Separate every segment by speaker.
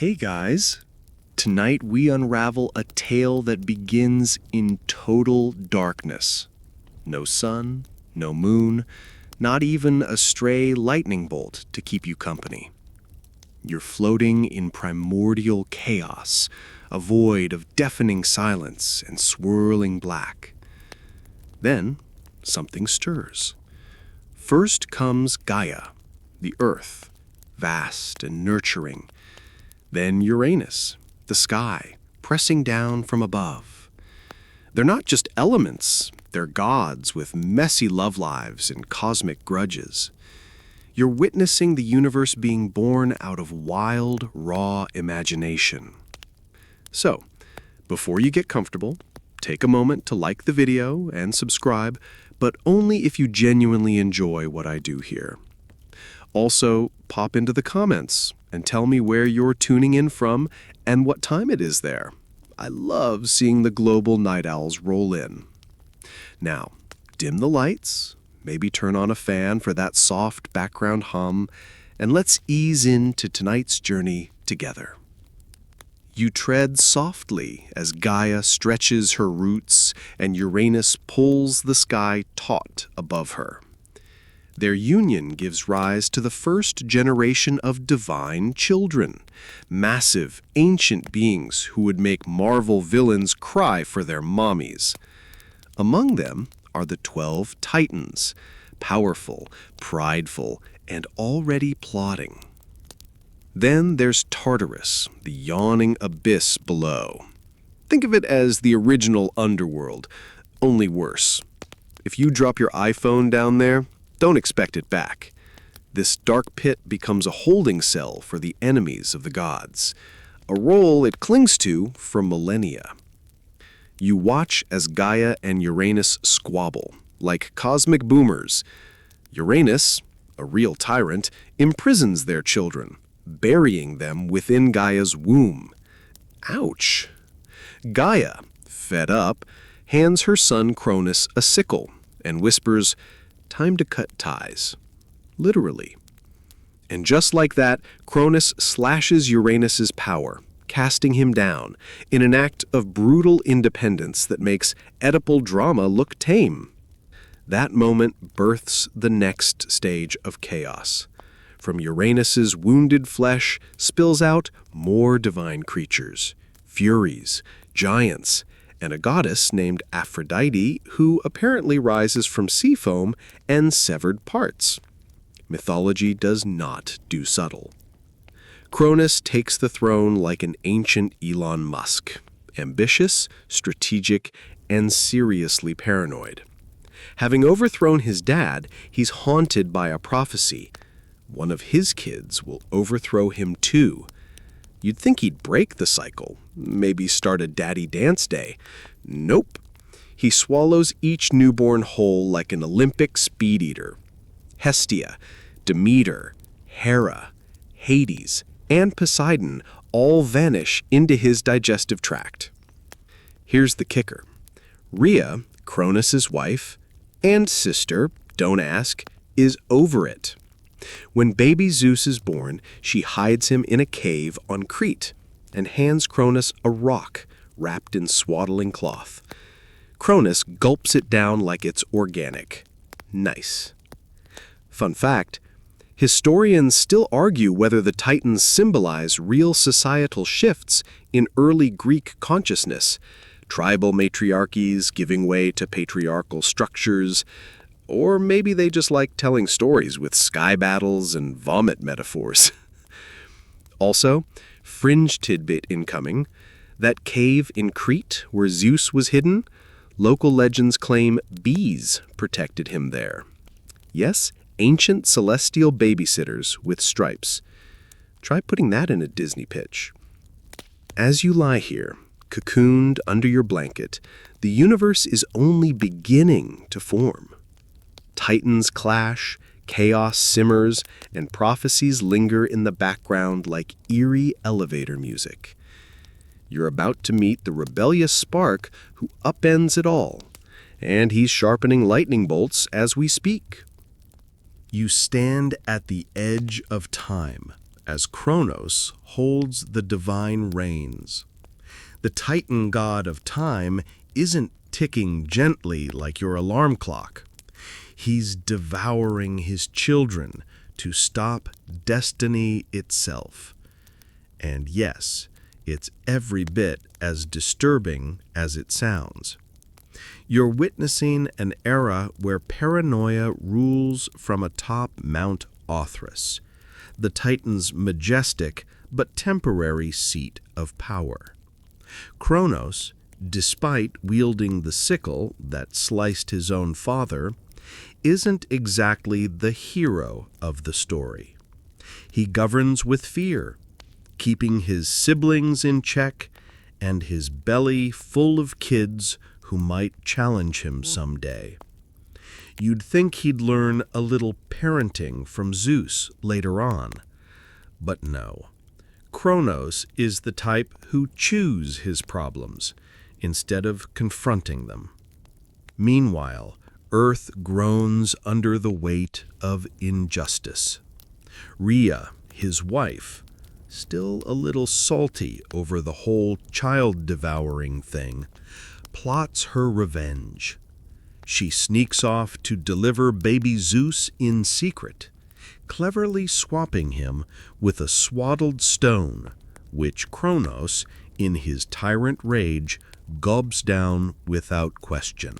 Speaker 1: Hey guys, tonight we unravel a tale that begins in total darkness. No sun, no moon, not even a stray lightning bolt to keep you company. You're floating in primordial chaos, a void of deafening silence and swirling black. Then, something stirs. First comes Gaia, the earth, vast and nurturing. Then Uranus, the sky, pressing down from above. They're not just elements, they're gods with messy love lives and cosmic grudges. You're witnessing the universe being born out of wild, raw imagination. So, before you get comfortable, take a moment to like the video and subscribe, but only if you genuinely enjoy what I do here. Also, pop into the comments and tell me where you're tuning in from and what time it is there. I love seeing the global night owls roll in. Now, dim the lights, maybe turn on a fan for that soft background hum, and let's ease into tonight's journey together. You tread softly as Gaia stretches her roots and Uranus pulls the sky taut above her. Their union gives rise to the first generation of divine children, massive, ancient beings who would make Marvel villains cry for their mommies. Among them are the 12 Titans, powerful, prideful, and already plotting. Then there's Tartarus, the yawning abyss below. Think of it as the original underworld, only worse. If you drop your iPhone down there, don't expect it back. This dark pit becomes a holding cell for the enemies of the gods, a role it clings to for millennia. You watch as Gaia and Uranus squabble, like cosmic boomers. Uranus, a real tyrant, imprisons their children, burying them within Gaia's womb. Ouch! Gaia, fed up, hands her son Cronus a sickle and whispers, "Time to cut ties." Literally. And just like that, Cronus slashes Uranus's power, casting him down, in an act of brutal independence that makes Oedipal drama look tame. That moment births the next stage of chaos. From Uranus's wounded flesh spills out more divine creatures, furies, giants, and a goddess named Aphrodite who apparently rises from sea foam and severed parts. Mythology does not do subtle. Cronus takes the throne like an ancient Elon Musk, ambitious, strategic, and seriously paranoid. Having overthrown his dad, he's haunted by a prophecy. One of his kids will overthrow him too. You'd think he'd break the cycle, maybe start a daddy dance day. Nope. He swallows each newborn whole like an Olympic speed eater. Hestia, Demeter, Hera, Hades, and Poseidon all vanish into his digestive tract. Here's the kicker. Rhea, Cronus's wife, and sister, don't ask, is over it. When baby Zeus is born, she hides him in a cave on Crete and hands Cronus a rock wrapped in swaddling cloth. Cronus gulps it down like it's organic. Nice. Fun fact, historians still argue whether the Titans symbolize real societal shifts in early Greek consciousness, tribal matriarchies giving way to patriarchal structures, or maybe they just like telling stories with sky battles and vomit metaphors. Also, fringe tidbit incoming, that cave in Crete where Zeus was hidden, local legends claim bees protected him there. Yes, ancient celestial babysitters with stripes. Try putting that in a Disney pitch. As you lie here, cocooned under your blanket, the universe is only beginning to form. Titans clash, chaos simmers, and prophecies linger in the background like eerie elevator music. You're about to meet the rebellious spark who upends it all, and he's sharpening lightning bolts as we speak. You stand at the edge of time,
Speaker 2: as Kronos holds the divine reins. The Titan god of time isn't ticking gently like your alarm clock. He's devouring his children to stop destiny itself. And yes, it's every bit as disturbing as it sounds. You're witnessing an era where paranoia rules from atop Mount Othrys, the Titan's majestic but temporary seat of power. Kronos, despite wielding the sickle that sliced his own father, isn't exactly the hero of the story. He governs with fear, keeping his siblings in check and his belly full of kids who might challenge him someday. You'd think he'd learn a little parenting from Zeus later on, but no. Kronos is the type who chews his problems instead of confronting them. Meanwhile, Earth groans under the weight of injustice. Rhea, his wife, still a little salty over the whole child-devouring thing, plots her revenge. She sneaks off to deliver baby Zeus in secret, cleverly swapping him with a swaddled stone, which Kronos, in his tyrant rage, gulps down without question.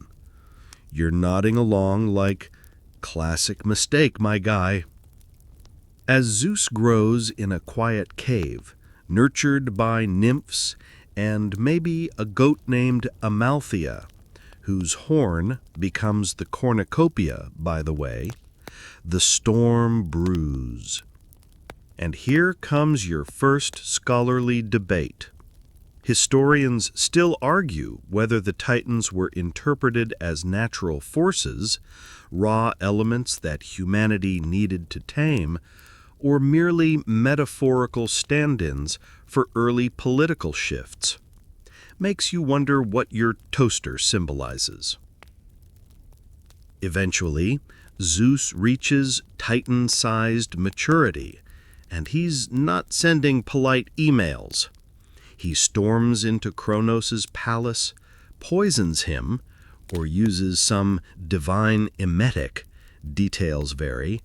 Speaker 2: You're nodding along like, classic mistake, my guy. As Zeus grows in a quiet cave, nurtured by nymphs and maybe a goat named Amalthea, whose horn becomes the cornucopia, by the way, the storm brews. And here comes your first scholarly debate. Historians still argue whether the Titans were interpreted as natural forces, raw elements that humanity needed to tame, or merely metaphorical stand-ins for early political shifts. Makes you wonder what your toaster symbolizes. Eventually, Zeus reaches Titan-sized maturity, and he's not sending polite emails. He storms into Kronos' palace, poisons him, or uses some divine emetic, details vary,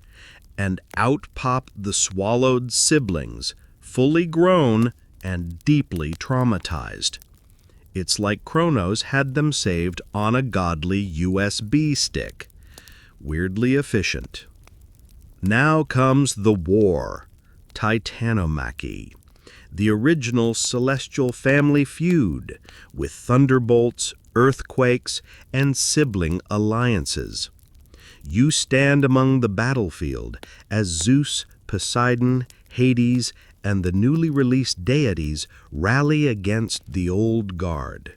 Speaker 2: and out pop the swallowed siblings, fully grown and deeply traumatized. It's like Kronos had them saved on a godly USB stick. Weirdly efficient. Now comes the war, Titanomachy, the original celestial family feud with thunderbolts, earthquakes, and sibling alliances. You stand among the battlefield as Zeus, Poseidon, Hades, and the newly released deities rally against the old guard.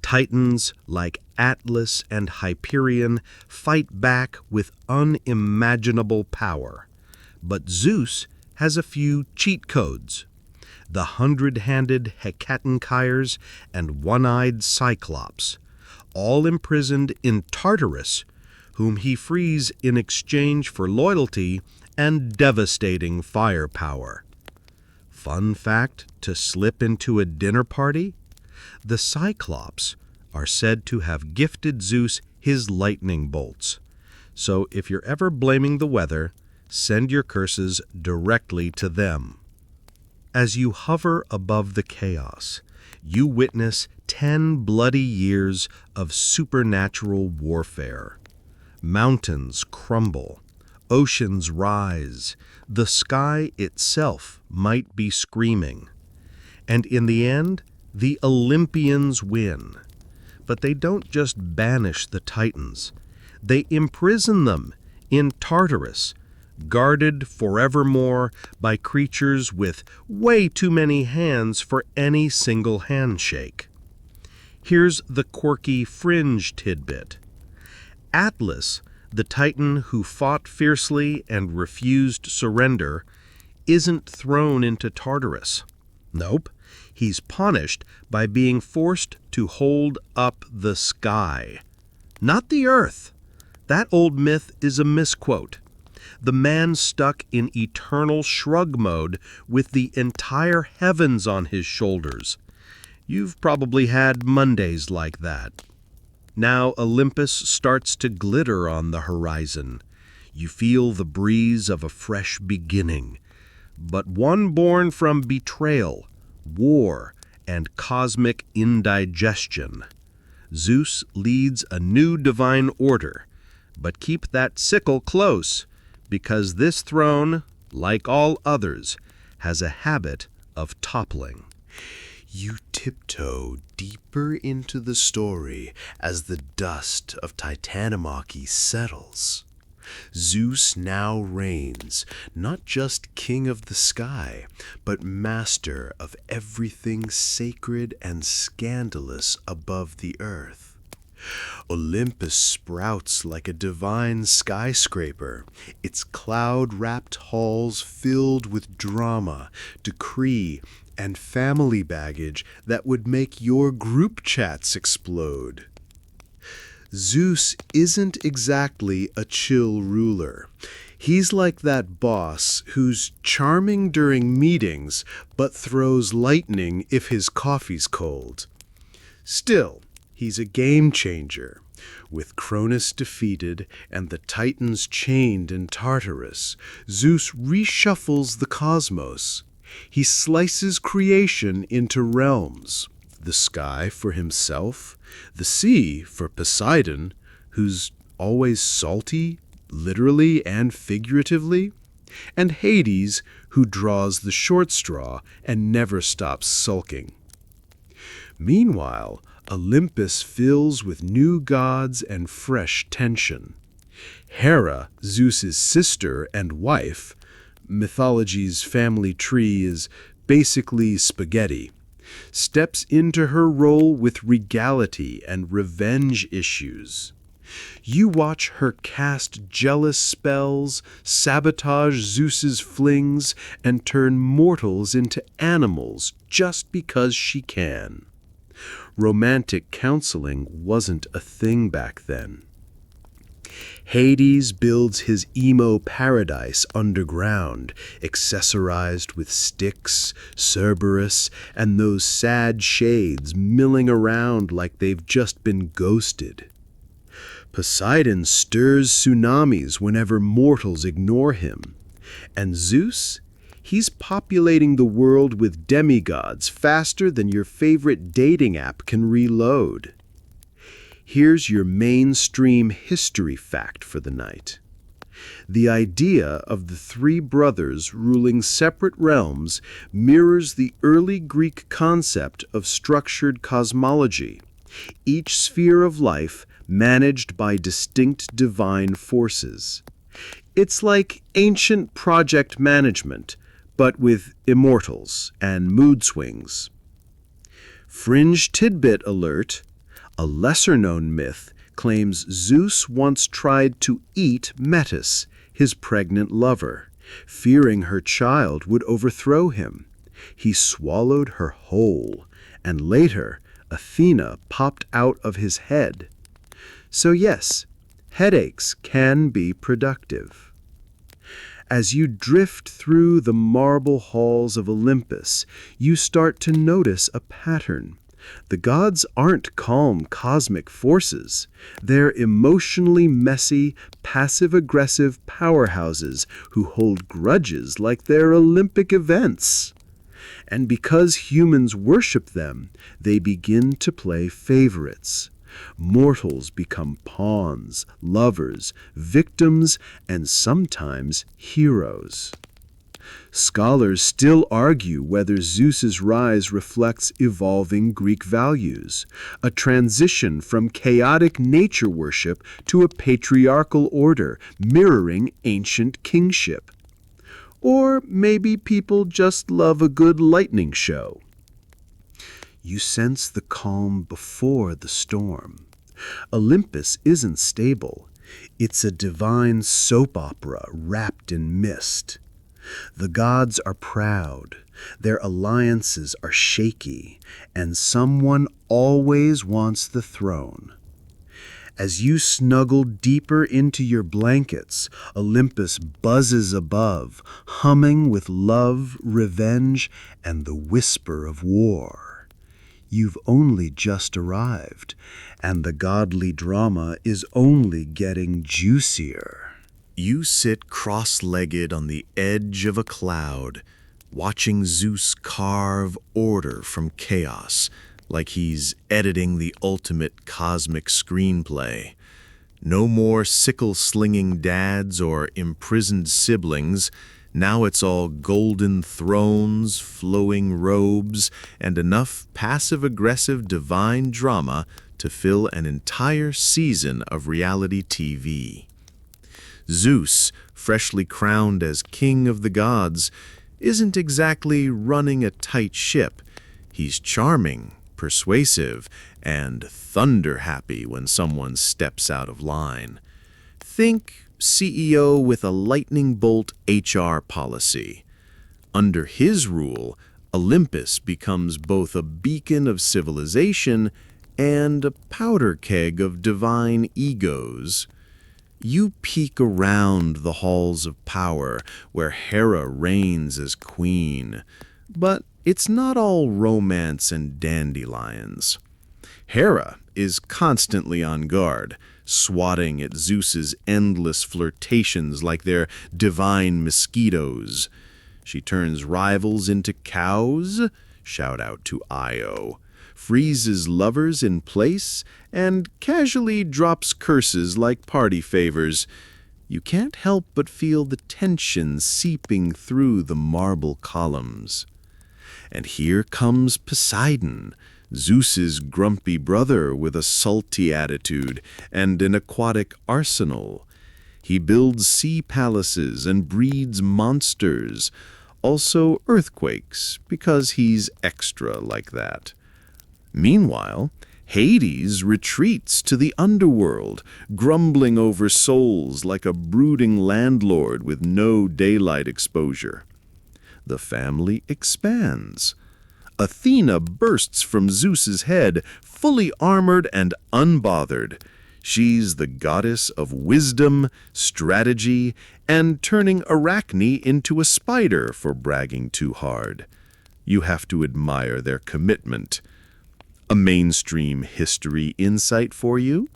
Speaker 2: Titans like Atlas and Hyperion fight back with unimaginable power. But Zeus has a few cheat codes. The 100-handed Hecatonchires and one-eyed Cyclops, all imprisoned in Tartarus, whom he frees in exchange for loyalty and devastating firepower. Fun fact to slip into a dinner party? The Cyclops are said to have gifted Zeus his lightning bolts. So if you're ever blaming the weather, send your curses directly to them. As you hover above the chaos, you witness 10 bloody years of supernatural warfare. Mountains crumble, oceans rise, the sky itself might be screaming. And in the end, the Olympians win. But they don't just banish the Titans. They imprison them in Tartarus, guarded forevermore by creatures with way too many hands for any single handshake. Here's the quirky fringe tidbit. Atlas, the Titan who fought fiercely and refused surrender, isn't thrown into Tartarus. Nope, he's punished by being forced to hold up the sky. Not the earth. That old myth is a misquote. The man stuck in eternal shrug mode with the entire heavens on his shoulders. You've probably had Mondays like that. Now Olympus starts to glitter on the horizon. You feel the breeze of a fresh beginning, but one born from betrayal, war, and cosmic indigestion. Zeus leads a new divine order, but keep that sickle close, because this throne, like all others, has a habit of toppling.
Speaker 1: You tiptoe deeper into the story as the dust of Titanomachy settles. Zeus now reigns, not just king of the sky, but master of everything sacred and scandalous above the earth. Olympus sprouts like a divine skyscraper, its cloud-wrapped halls filled with drama, decree, and family baggage that would make your group chats explode. Zeus isn't exactly a chill ruler. He's like that boss who's charming during meetings but throws lightning if his coffee's cold. Still, he's a game changer. With Cronus defeated and the Titans chained in Tartarus, Zeus reshuffles the cosmos. He slices creation into realms. The sky for himself, the sea for Poseidon, who's always salty, literally and figuratively, and Hades, who draws the short straw and never stops sulking. Meanwhile, Olympus fills with new gods and fresh tension. Hera, Zeus's sister and wife, Mythology's family tree is basically spaghetti, steps into her role with regality and revenge issues. You watch her cast jealous spells, sabotage Zeus's flings, and turn mortals into animals just because she can. Romantic counseling wasn't a thing back then. Hades builds his emo paradise underground, accessorized with Styx, Cerberus, and those sad shades milling around like they've just been ghosted. Poseidon stirs tsunamis whenever mortals ignore him. And Zeus? He's populating the world with demigods faster than your favorite dating app can reload. Here's your mainstream history fact for the night. The idea of the three brothers ruling separate realms mirrors the early Greek concept of structured cosmology, each sphere of life managed by distinct divine forces. It's like ancient project management, but with immortals and mood swings. Fringe tidbit alert. A lesser-known myth claims Zeus once tried to eat Metis, his pregnant lover, fearing her child would overthrow him. He swallowed her whole, and later Athena popped out of his head. So yes, headaches can be productive. As you drift through the marble halls of Olympus, you start to notice a pattern. The gods aren't calm cosmic forces. They're emotionally messy, passive-aggressive powerhouses who hold grudges like they're Olympic events. And because humans worship them, they begin to play favorites. Mortals become pawns, lovers, victims, and sometimes heroes. Scholars still argue whether Zeus's rise reflects evolving Greek values, a transition from chaotic nature worship to a patriarchal order mirroring ancient kingship. Or maybe people just love a good lightning show. You sense the calm before the storm. Olympus isn't stable. It's a divine soap opera wrapped in mist. The gods are proud, their alliances are shaky, and someone always wants the throne.
Speaker 3: As you snuggle deeper into your blankets, Olympus buzzes above, humming with love, revenge, and the whisper of war. You've only just arrived, and the godly drama is only getting juicier.
Speaker 1: You sit cross-legged on the edge of a cloud, watching Zeus carve order from chaos, like he's editing the ultimate cosmic screenplay. No more sickle-slinging dads or imprisoned siblings. Now it's all golden thrones, flowing robes, and enough passive-aggressive divine drama to fill an entire season of reality TV. Zeus, freshly crowned as king of the gods, isn't exactly running a tight ship. He's charming, persuasive, and thunder-happy when someone steps out of line. Think CEO with a lightning bolt HR policy. Under his rule, Olympus becomes both a beacon of civilization and a powder keg of divine egos. You peek around the halls of power where Hera reigns as queen, but it's not all romance and dandelions. Hera is constantly on guard, swatting at Zeus's endless flirtations like they're divine mosquitoes. She turns rivals into cows, shout out to Io, freezes lovers in place, and casually drops curses like party favors. You can't help but feel the tension seeping through the marble columns. And here comes Poseidon, Zeus's grumpy brother with a salty attitude and an aquatic arsenal. He builds sea palaces and breeds monsters, also earthquakes, because he's extra like that. Meanwhile, Hades retreats to the underworld, grumbling over souls like a brooding landlord with no daylight exposure. The family expands. Athena bursts from Zeus's head, fully armored and unbothered. She's the goddess of wisdom, strategy, and turning Arachne into a spider for bragging too hard. You have to admire their commitment. A mainstream history insight for you?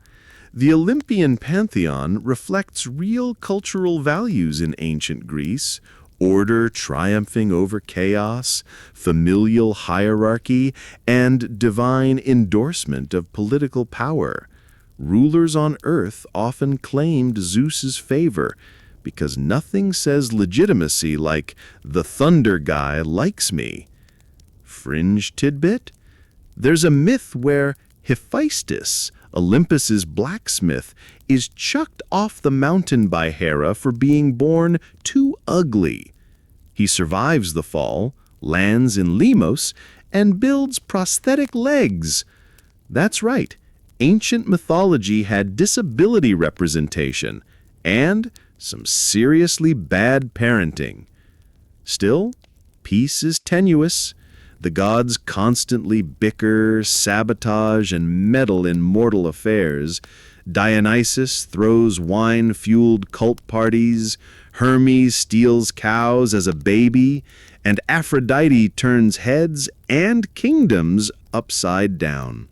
Speaker 1: The Olympian pantheon reflects real cultural values in ancient Greece: order triumphing over chaos, familial hierarchy, and divine endorsement of political power. Rulers on earth often claimed Zeus's favor because nothing says legitimacy like "the thunder guy likes me." Fringe tidbit? There's a myth where Hephaestus, Olympus's blacksmith, is chucked off the mountain by Hera for being born too ugly. He survives the fall, lands in Lemnos, and builds prosthetic legs. That's right, ancient mythology had disability representation and some seriously bad parenting. Still, peace is tenuous. The gods constantly bicker, sabotage, and meddle in mortal affairs. Dionysus throws wine-fueled cult parties, Hermes steals cows as a baby, and Aphrodite turns heads and kingdoms upside down.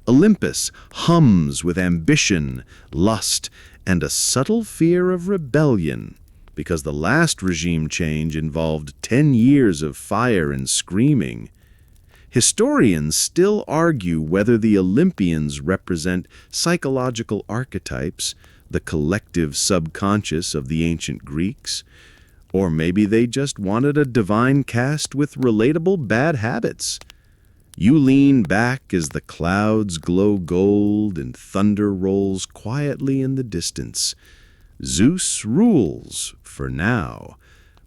Speaker 1: Olympus hums with ambition, lust, and a subtle fear of rebellion, because the last regime change involved 10 years of fire and screaming. Historians still argue whether the Olympians represent psychological archetypes, the collective subconscious of the ancient Greeks, or maybe they just wanted a divine cast with relatable bad habits. You lean back as the clouds glow gold and thunder rolls quietly in the distance. Zeus rules for now,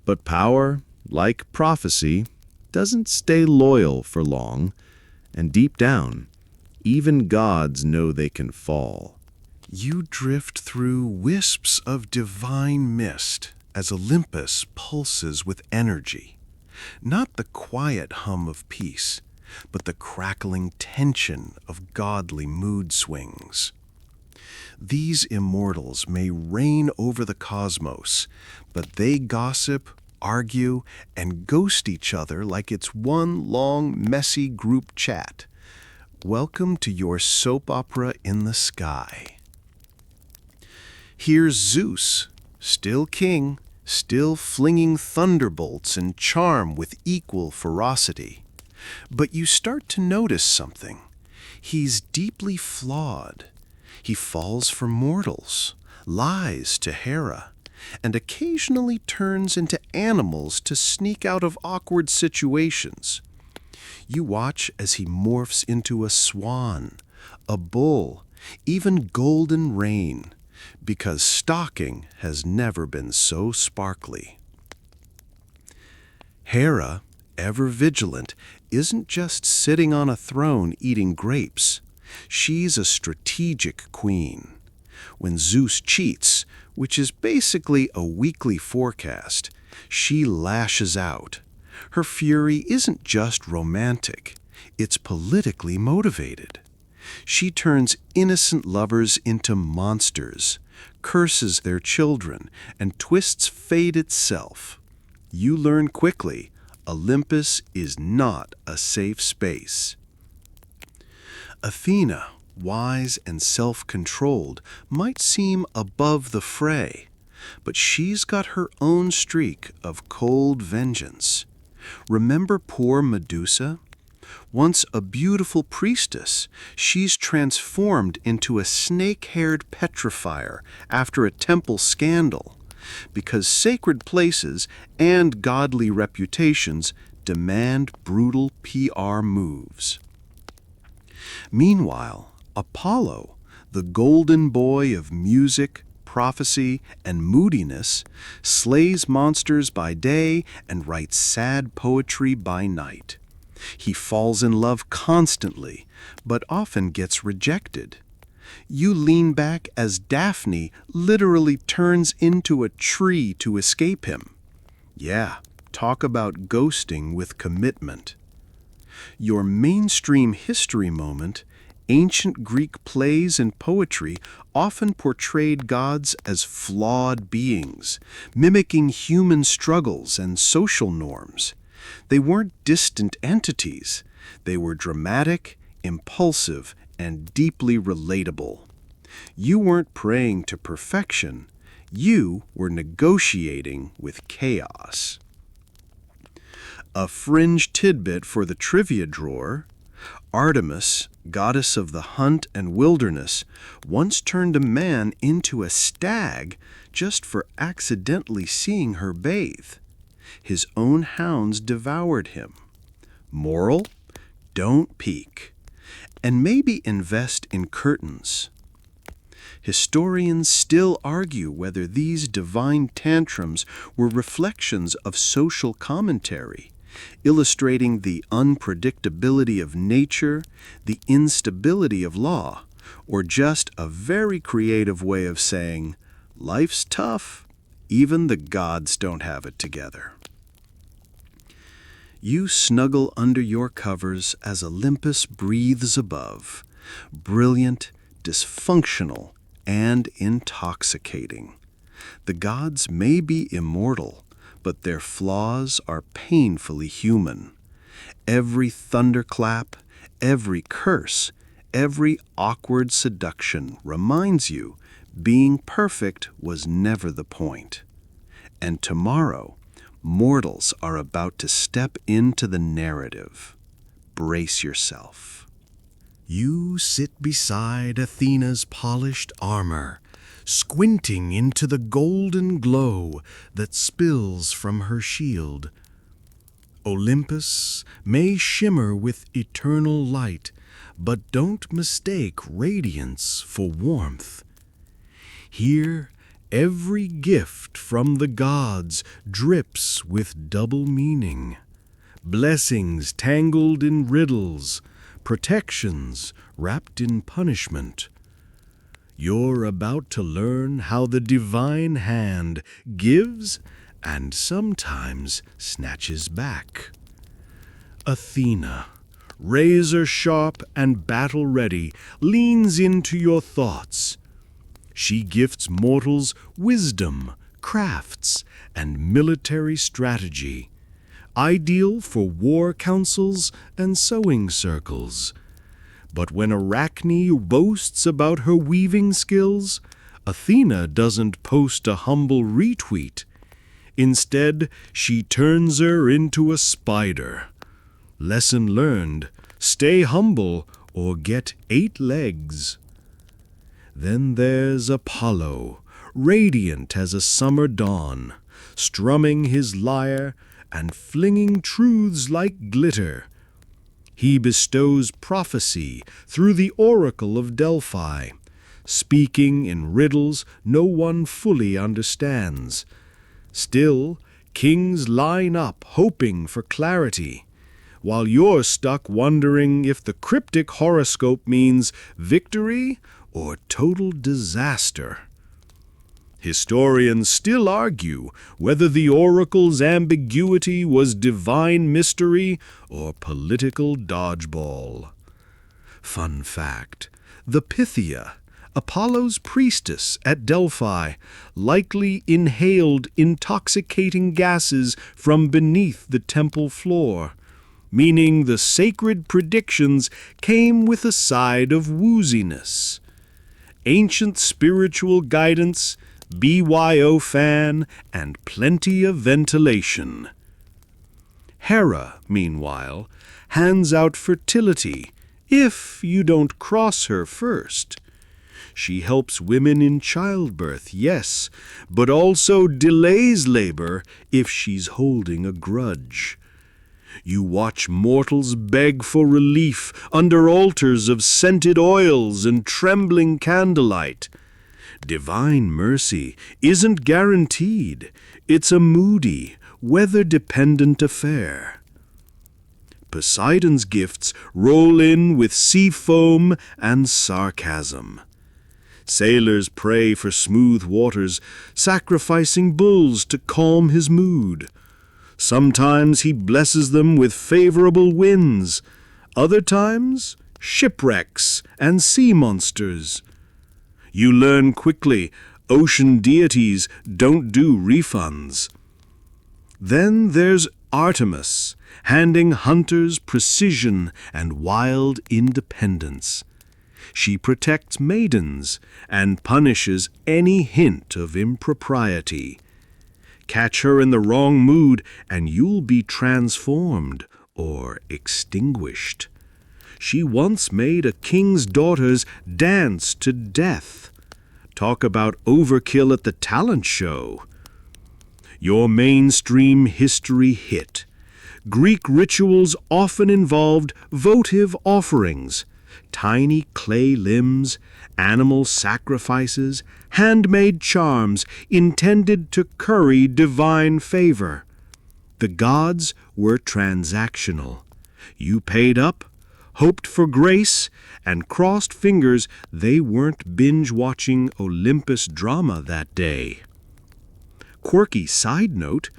Speaker 1: but power, like prophecy, doesn't stay loyal for long, and deep down, even gods know they can fall.
Speaker 2: You drift through wisps of divine mist as Olympus pulses with energy. Not the quiet hum of peace, but the crackling tension of godly mood swings.
Speaker 3: These immortals may reign over the cosmos, but they gossip, argue, and ghost each other like it's one long, messy group chat. Welcome to your soap opera in the sky. Here's Zeus, still king, still flinging thunderbolts and charm with equal ferocity. But you start to notice something. He's deeply flawed. He falls for mortals, lies to Hera, and occasionally turns into animals to sneak out of awkward situations. You watch as he morphs into a swan, a bull, even golden rain, because stalking has never been so sparkly. Hera, ever vigilant, isn't just sitting on a throne eating grapes. She's a strategic queen. When Zeus cheats, which is basically a weekly forecast, she lashes out. Her fury isn't just romantic, it's politically motivated. She turns innocent lovers into monsters, curses their children, and twists fate itself. You learn quickly, Olympus is not a safe space. Athena, wise and self-controlled, might seem above the fray, but she's got her own streak of cold vengeance. Remember poor Medusa? Once a beautiful priestess, she's transformed into a snake-haired petrifier after a temple scandal, because sacred places and godly reputations demand brutal PR moves. Meanwhile, Apollo, the golden boy of music, prophecy, and moodiness, slays monsters by day and writes sad poetry by night. He falls in love constantly, but often gets rejected. You lean back as Daphne literally turns into a tree to escape him. Yeah, talk about ghosting with commitment. Your mainstream history moment, ancient Greek plays and poetry often portrayed gods as flawed beings, mimicking human struggles and social norms. They weren't distant entities. They were dramatic, impulsive, and deeply relatable. You weren't praying to perfection. You were negotiating with chaos. A fringe tidbit for the trivia drawer: Artemis, goddess of the hunt and wilderness, once turned a man into a stag just for accidentally seeing her bathe. His own hounds devoured him. Moral? Don't peek. And maybe invest in curtains. Historians still argue whether these divine tantrums were reflections of social commentary, illustrating the unpredictability of nature, the instability of law, or just a very creative way of saying, life's tough, even the gods don't have it together. You snuggle under your covers as Olympus breathes above, brilliant, dysfunctional, and intoxicating. The gods may be immortal, but their flaws are painfully human. Every thunderclap, every curse, every awkward seduction reminds you being perfect was never the point. And tomorrow, mortals are about to step into the narrative. Brace yourself. You sit beside Athena's polished armor, squinting into the golden glow that spills from her shield. Olympus may shimmer with eternal light, but don't mistake radiance for warmth. Here, every gift from the gods drips with double meaning. Blessings tangled in riddles, protections wrapped in punishment. You're about to learn how the divine hand gives and sometimes snatches back. Athena, razor sharp and battle ready, leans into your thoughts.
Speaker 2: She gifts mortals wisdom, crafts, and military strategy, ideal for war councils and sewing circles. But when Arachne boasts about her weaving skills, Athena doesn't post a humble retweet. Instead, she turns her into a spider. Lesson learned: stay humble or get 8 legs. Then there's Apollo, radiant as a summer dawn, strumming his lyre and flinging truths like glitter. He bestows prophecy through the oracle of Delphi, speaking in riddles no one fully understands. Still, kings line up hoping for clarity, while you're stuck wondering if the cryptic horoscope means victory or total disaster. Historians still argue whether the oracle's ambiguity was divine mystery or political dodgeball. Fun fact: the Pythia, Apollo's priestess at Delphi, likely inhaled intoxicating gases from beneath the temple floor, meaning the sacred predictions came with a side of wooziness. Ancient spiritual guidance, BYO fan, and plenty of ventilation. Hera, meanwhile, hands out fertility if you don't cross her first. She helps women in childbirth, yes, but also delays labor if she's holding a grudge. You watch mortals beg for relief under altars of scented oils and trembling candlelight. Divine mercy isn't guaranteed. It's a moody, weather-dependent affair. Poseidon's gifts roll in with sea foam and sarcasm. Sailors pray for smooth waters, sacrificing bulls to calm his mood. Sometimes he blesses them with favorable winds, other times shipwrecks and sea monsters. You learn quickly ocean deities don't do refunds. Then there's Artemis, handing hunters precision and wild independence. She protects maidens and punishes any hint of impropriety. Catch her in the wrong mood and you'll be transformed or extinguished. She once made a king's daughters dance to death. Talk about overkill at the talent show. Your mainstream history hit. Greek rituals often involved votive offerings, tiny clay limbs, animal sacrifices, handmade charms intended to curry divine favor. The gods were transactional. You paid up, hoped for grace, and crossed fingers they weren't binge-watching Olympus drama that day. Quirky side note: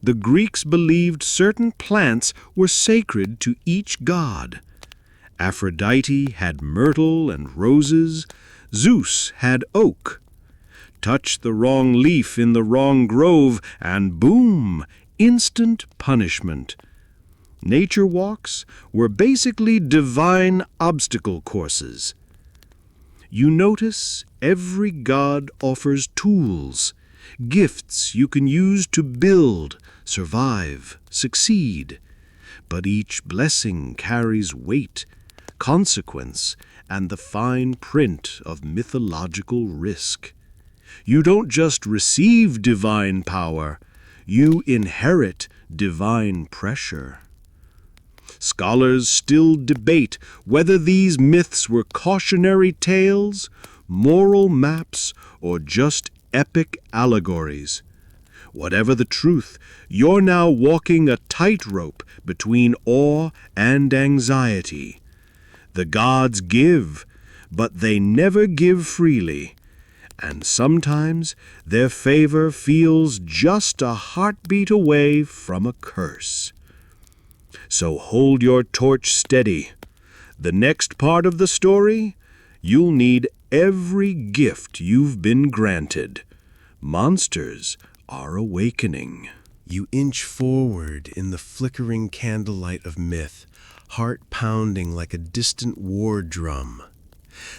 Speaker 2: the Greeks believed certain plants were sacred to each god. Aphrodite had myrtle and roses, Zeus had oak. Touch the wrong leaf in the wrong grove, and boom, instant punishment. Nature walks were basically divine obstacle courses. You notice every god offers tools, gifts you can use to build, survive, succeed. But each blessing carries weight, consequence, and the fine print of mythological risk. You don't just receive divine power, you inherit divine pressure. Scholars still debate whether these myths were cautionary tales, moral maps, or just epic allegories. Whatever the truth, you're now walking a tightrope between awe and anxiety. The gods give, but they never give freely, and sometimes their favor feels just a heartbeat away from a curse. So hold your torch steady. The next part of the story, you'll need
Speaker 3: every gift you've been granted. Monsters are awakening.
Speaker 1: You inch forward in the flickering candlelight of myth, heart pounding like a distant war drum.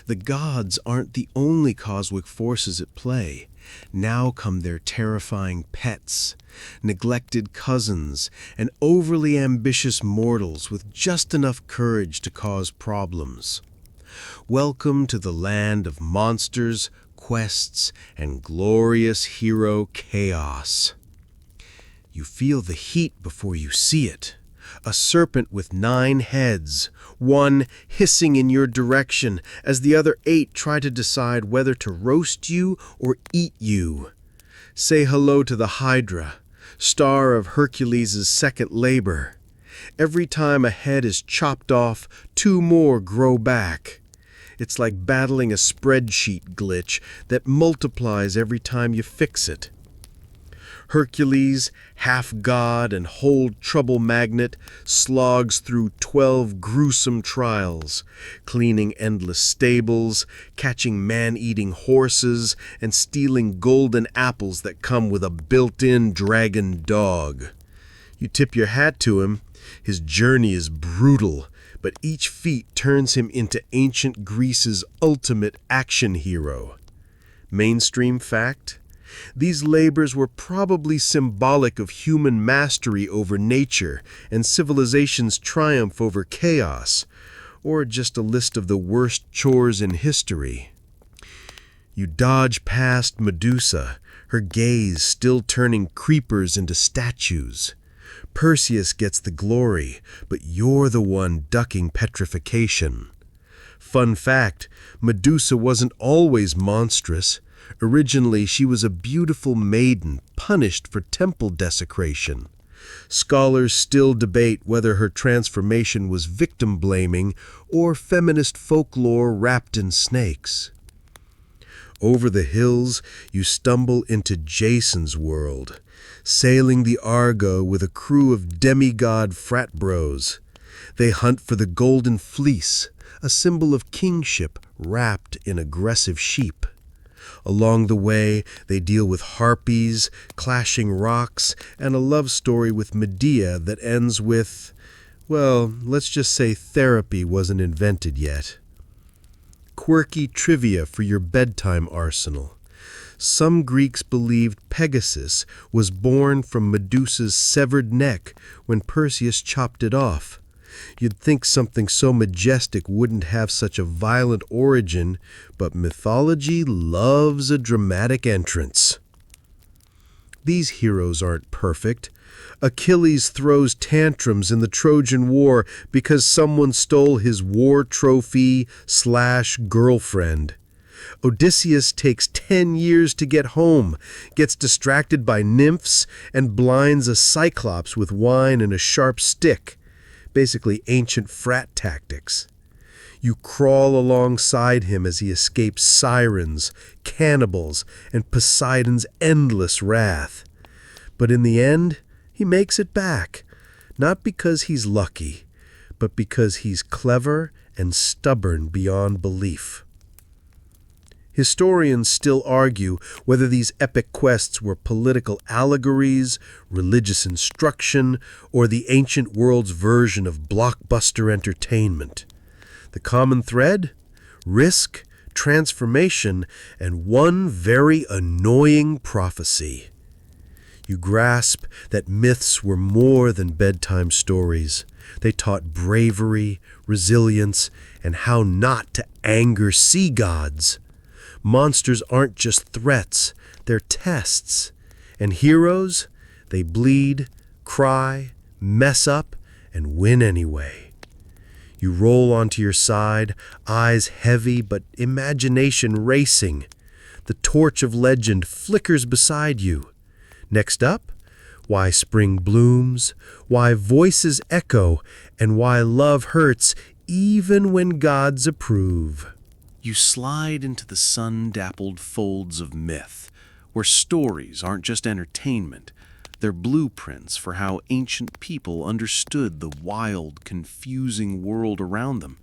Speaker 1: The gods aren't the only cosmic forces at play. Now come their terrifying pets, neglected cousins, and overly ambitious mortals with just enough courage to cause problems. Welcome to the land of monsters, quests, and glorious hero chaos. You feel the heat before you see it. A serpent with 9 heads, one hissing in your direction as the other 8 try to decide whether to roast you or eat you. Say hello to the Hydra, star of Hercules' second labor. Every time a head is chopped off, 2 more grow back. It's like battling a spreadsheet glitch that multiplies every time you fix it. Hercules, half god and whole trouble magnet, slogs through 12 gruesome trials, cleaning endless stables, catching man-eating horses, and stealing golden apples that come with a built-in dragon dog. You tip your hat to him. His journey is brutal, but each feat turns him into ancient Greece's ultimate action hero. Mainstream fact? These labors were probably symbolic of human mastery over nature and civilization's triumph over chaos, or just a list of the worst chores in history. You dodge past Medusa, her gaze still turning creepers into statues. Perseus gets the glory, but you're the one ducking petrification. Fun fact, Medusa wasn't always monstrous. Originally, she was a beautiful maiden punished for temple desecration. Scholars still debate whether her transformation was victim-blaming or feminist folklore wrapped in snakes. Over the hills, you stumble into Jason's world, sailing the Argo with a crew of demigod frat bros. They hunt for the Golden Fleece, a symbol of kingship wrapped in aggressive sheep. Along the way, they deal with harpies, clashing rocks, and a love story with Medea that ends with, well, let's just say therapy wasn't invented yet. Quirky trivia for your bedtime arsenal. Some Greeks believed Pegasus was born from Medusa's severed neck when Perseus chopped it off. You'd think something so majestic wouldn't have such a violent origin, but mythology loves a dramatic entrance. These heroes aren't perfect. Achilles throws tantrums in the Trojan War because someone stole his war trophy/girlfriend. Odysseus takes 10 years to get home, gets distracted by nymphs, and blinds a cyclops with wine and a sharp stick. Basically ancient frat tactics. You crawl alongside him as he escapes sirens, cannibals, and Poseidon's endless wrath. But in the end, he makes it back, not because he's lucky, but because he's clever and stubborn beyond belief. Historians still argue whether these epic quests were political allegories, religious instruction, or the ancient world's version of blockbuster entertainment. The common thread? Risk, transformation, and one very annoying prophecy. You grasp that myths were more than bedtime stories. They taught bravery, resilience, and how not to anger sea gods. Monsters aren't just threats, they're tests. And heroes, they bleed, cry, mess up, and win anyway. You roll onto your side, eyes heavy but imagination racing. The torch of legend flickers beside you. Next up, why spring blooms, why voices echo, and why love hurts even when gods approve. You slide into the sun-dappled folds of myth, where stories aren't just entertainment, they're blueprints for how ancient people understood the wild, confusing world around them.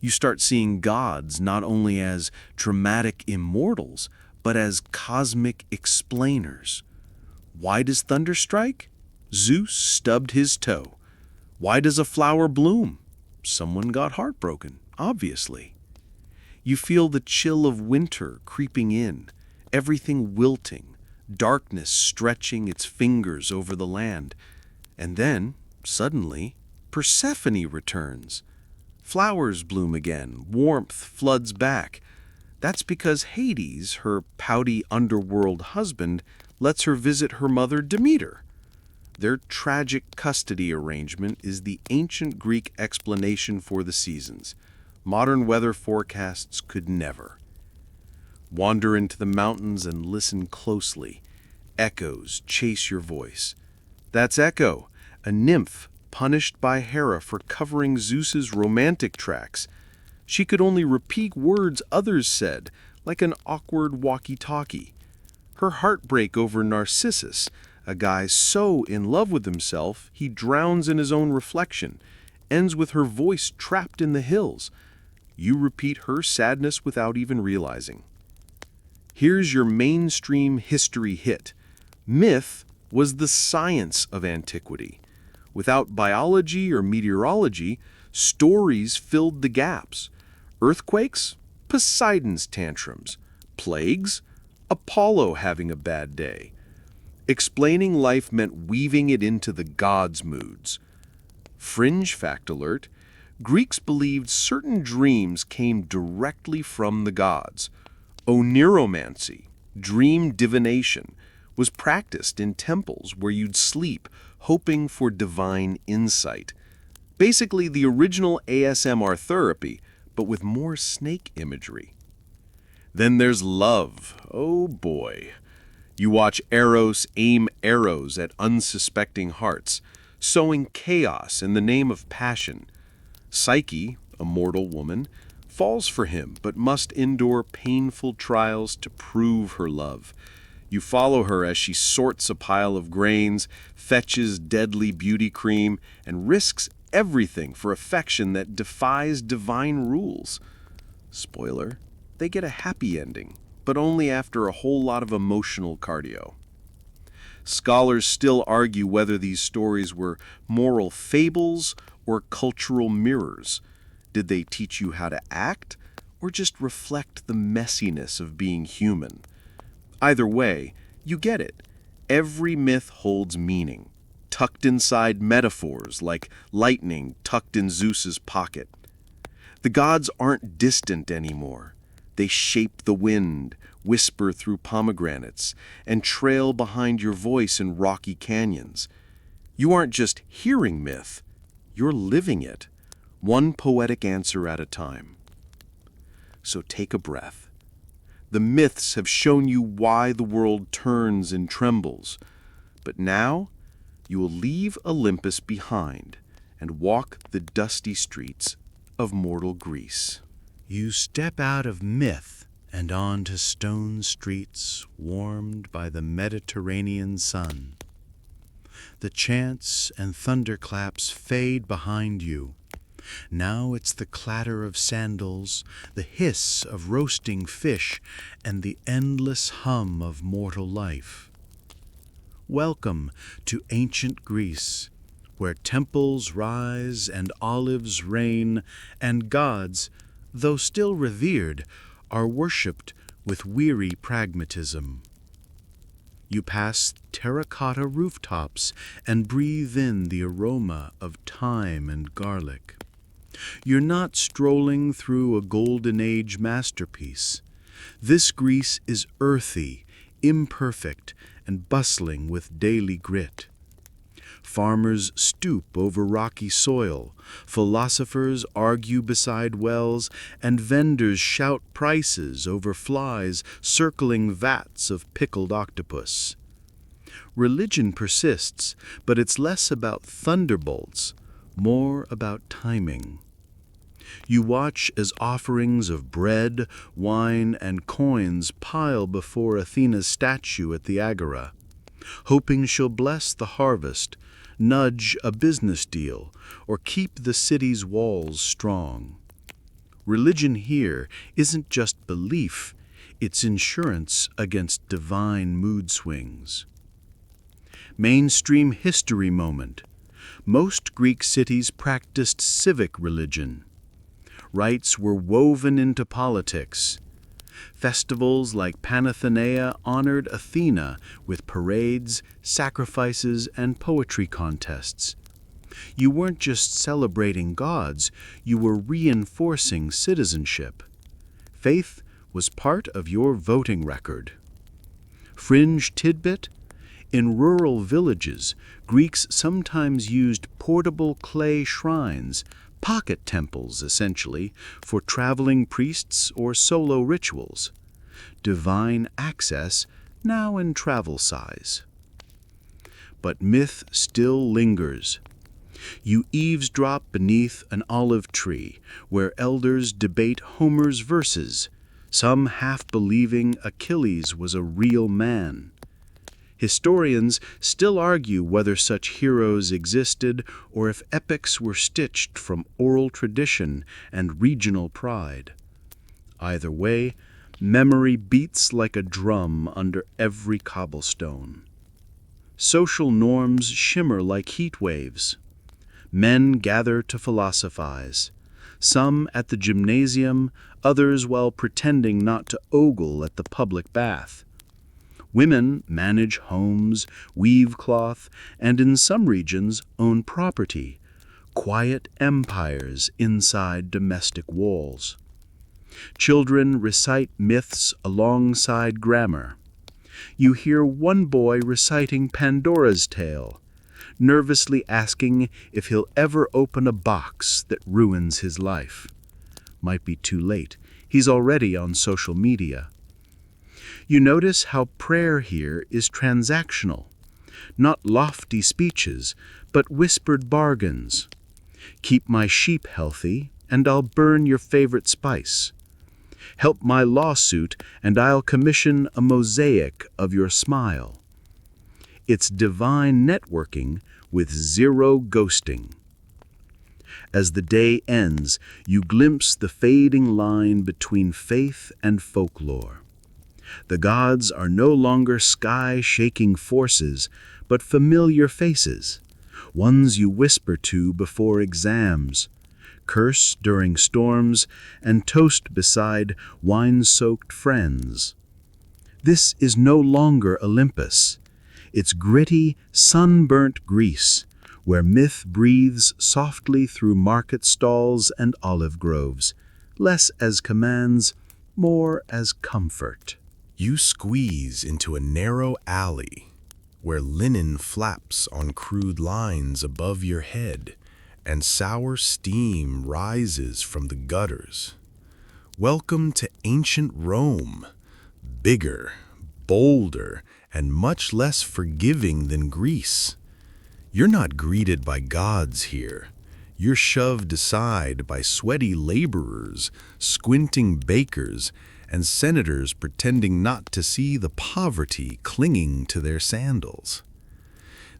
Speaker 1: You start seeing gods not only as dramatic immortals, but as cosmic explainers. Why does thunder strike? Zeus stubbed his toe. Why does a flower bloom? Someone got heartbroken, obviously. You feel the chill of winter creeping in, everything wilting, darkness stretching its fingers over the land. And then, suddenly, Persephone returns. Flowers bloom again, warmth floods back. That's because Hades, her pouty underworld husband, lets her visit her mother Demeter. Their tragic custody arrangement is the ancient Greek explanation for the seasons. Modern weather forecasts could never. Wander into the mountains and listen closely. Echoes chase your voice. That's Echo, a nymph punished by Hera for covering Zeus's romantic tracks. She could only repeat words others said, like an awkward walkie-talkie. Her heartbreak over Narcissus, a guy so in love with himself he drowns in his own reflection, ends with her voice trapped in the hills. You repeat her sadness without even realizing. Here's your mainstream history hit. Myth was the science of antiquity. Without biology or meteorology, stories filled the gaps. Earthquakes? Poseidon's tantrums. Plagues? Apollo having a bad day. Explaining life meant weaving it into the gods' moods. Fringe fact alert, Greeks believed certain dreams came directly from the gods. Oniromancy, dream divination, was practiced in temples where you'd sleep, hoping for divine insight. Basically the original ASMR therapy, but with more snake imagery. Then there's love. Oh boy. You watch Eros aim arrows at unsuspecting hearts, sowing chaos in the name of passion. Psyche, a mortal woman, falls for him but must endure painful trials to prove her love. You follow her as she sorts a pile of grains, fetches deadly beauty cream, and risks everything for affection that defies divine rules. Spoiler, they get a happy ending, but only after a whole lot of emotional cardio. Scholars still argue whether these stories were moral fables or cultural mirrors. Did they teach you how to act, or just reflect the messiness of being human? Either way, you get it. Every myth holds meaning, tucked inside metaphors like lightning tucked in Zeus's pocket. The gods aren't distant anymore. They shape the wind, whisper through pomegranates, and trail behind your voice in rocky canyons. You aren't just hearing myth, you're living it, one poetic answer at a time. So take a breath. The myths have shown you why the world turns and trembles. But now, you will leave Olympus behind and walk the dusty streets of mortal Greece.
Speaker 3: You step out of myth and onto stone streets warmed by the Mediterranean sun. The chants and thunderclaps fade behind you. Now it's the clatter of sandals, the hiss of roasting fish, and the endless hum of mortal life. Welcome to ancient Greece, where temples rise and olives reign, and gods, though still revered, are worshipped with weary pragmatism. You pass terracotta rooftops and breathe in the aroma of thyme and garlic. You're not strolling through a Golden Age masterpiece. This Greece is earthy, imperfect, and bustling with daily grit. Farmers stoop over rocky soil, philosophers argue beside wells, and vendors shout prices over flies circling vats of pickled octopus. Religion persists, but it's less about thunderbolts, more about timing. You watch as offerings of bread, wine, and coins pile before Athena's statue at the Agora, hoping she'll bless the harvest, nudge a business deal, or keep the city's walls strong. Religion here isn't just belief, it's insurance against divine mood swings. Mainstream history moment. Most Greek cities practiced civic religion. Rites were woven into politics. Festivals like Panathenea honored Athena with parades, sacrifices, and poetry contests. You weren't just celebrating gods, you were reinforcing citizenship. Faith was part of your voting record. Fringe tidbit: in rural villages, Greeks sometimes used portable clay shrines, pocket temples essentially, for traveling priests or solo rituals. Divine access, now in travel size. But myth still lingers. You eavesdrop beneath an olive tree, where elders debate Homer's verses, some half believing Achilles was a real man. Historians still argue whether such heroes existed or if epics were stitched from oral tradition and regional pride. Either way, memory beats like a drum under every cobblestone. Social norms shimmer like heat waves. Men gather to philosophize, some at the gymnasium, others while pretending not to ogle at the public bath. Women manage homes, weave cloth, and in some regions own property, quiet empires inside domestic walls. Children recite myths alongside grammar. You hear one boy reciting Pandora's tale, nervously asking if he'll ever open a box that ruins his life. Might be too late. He's already on social media. You notice how prayer here is transactional. Not lofty speeches, but whispered bargains. Keep my sheep healthy, and I'll burn your favorite spice. Help my lawsuit, and I'll commission a mosaic of your smile. It's divine networking with zero ghosting. As the day ends, you glimpse the fading line between faith and folklore. The gods are no longer sky-shaking forces, but familiar faces, ones you whisper to before exams, curse during storms, and toast beside wine-soaked friends. This is no longer Olympus. It's gritty, sunburnt Greece, where myth breathes softly through market stalls and olive groves, less as commands, more as comfort.
Speaker 2: You squeeze into a narrow alley where linen flaps on crude lines above your head and sour steam rises from the gutters. Welcome to ancient Rome, bigger, bolder, and much less forgiving than Greece. You're not greeted by gods here. You're shoved aside by sweaty laborers, squinting bakers, and senators pretending not to see the poverty clinging to their sandals.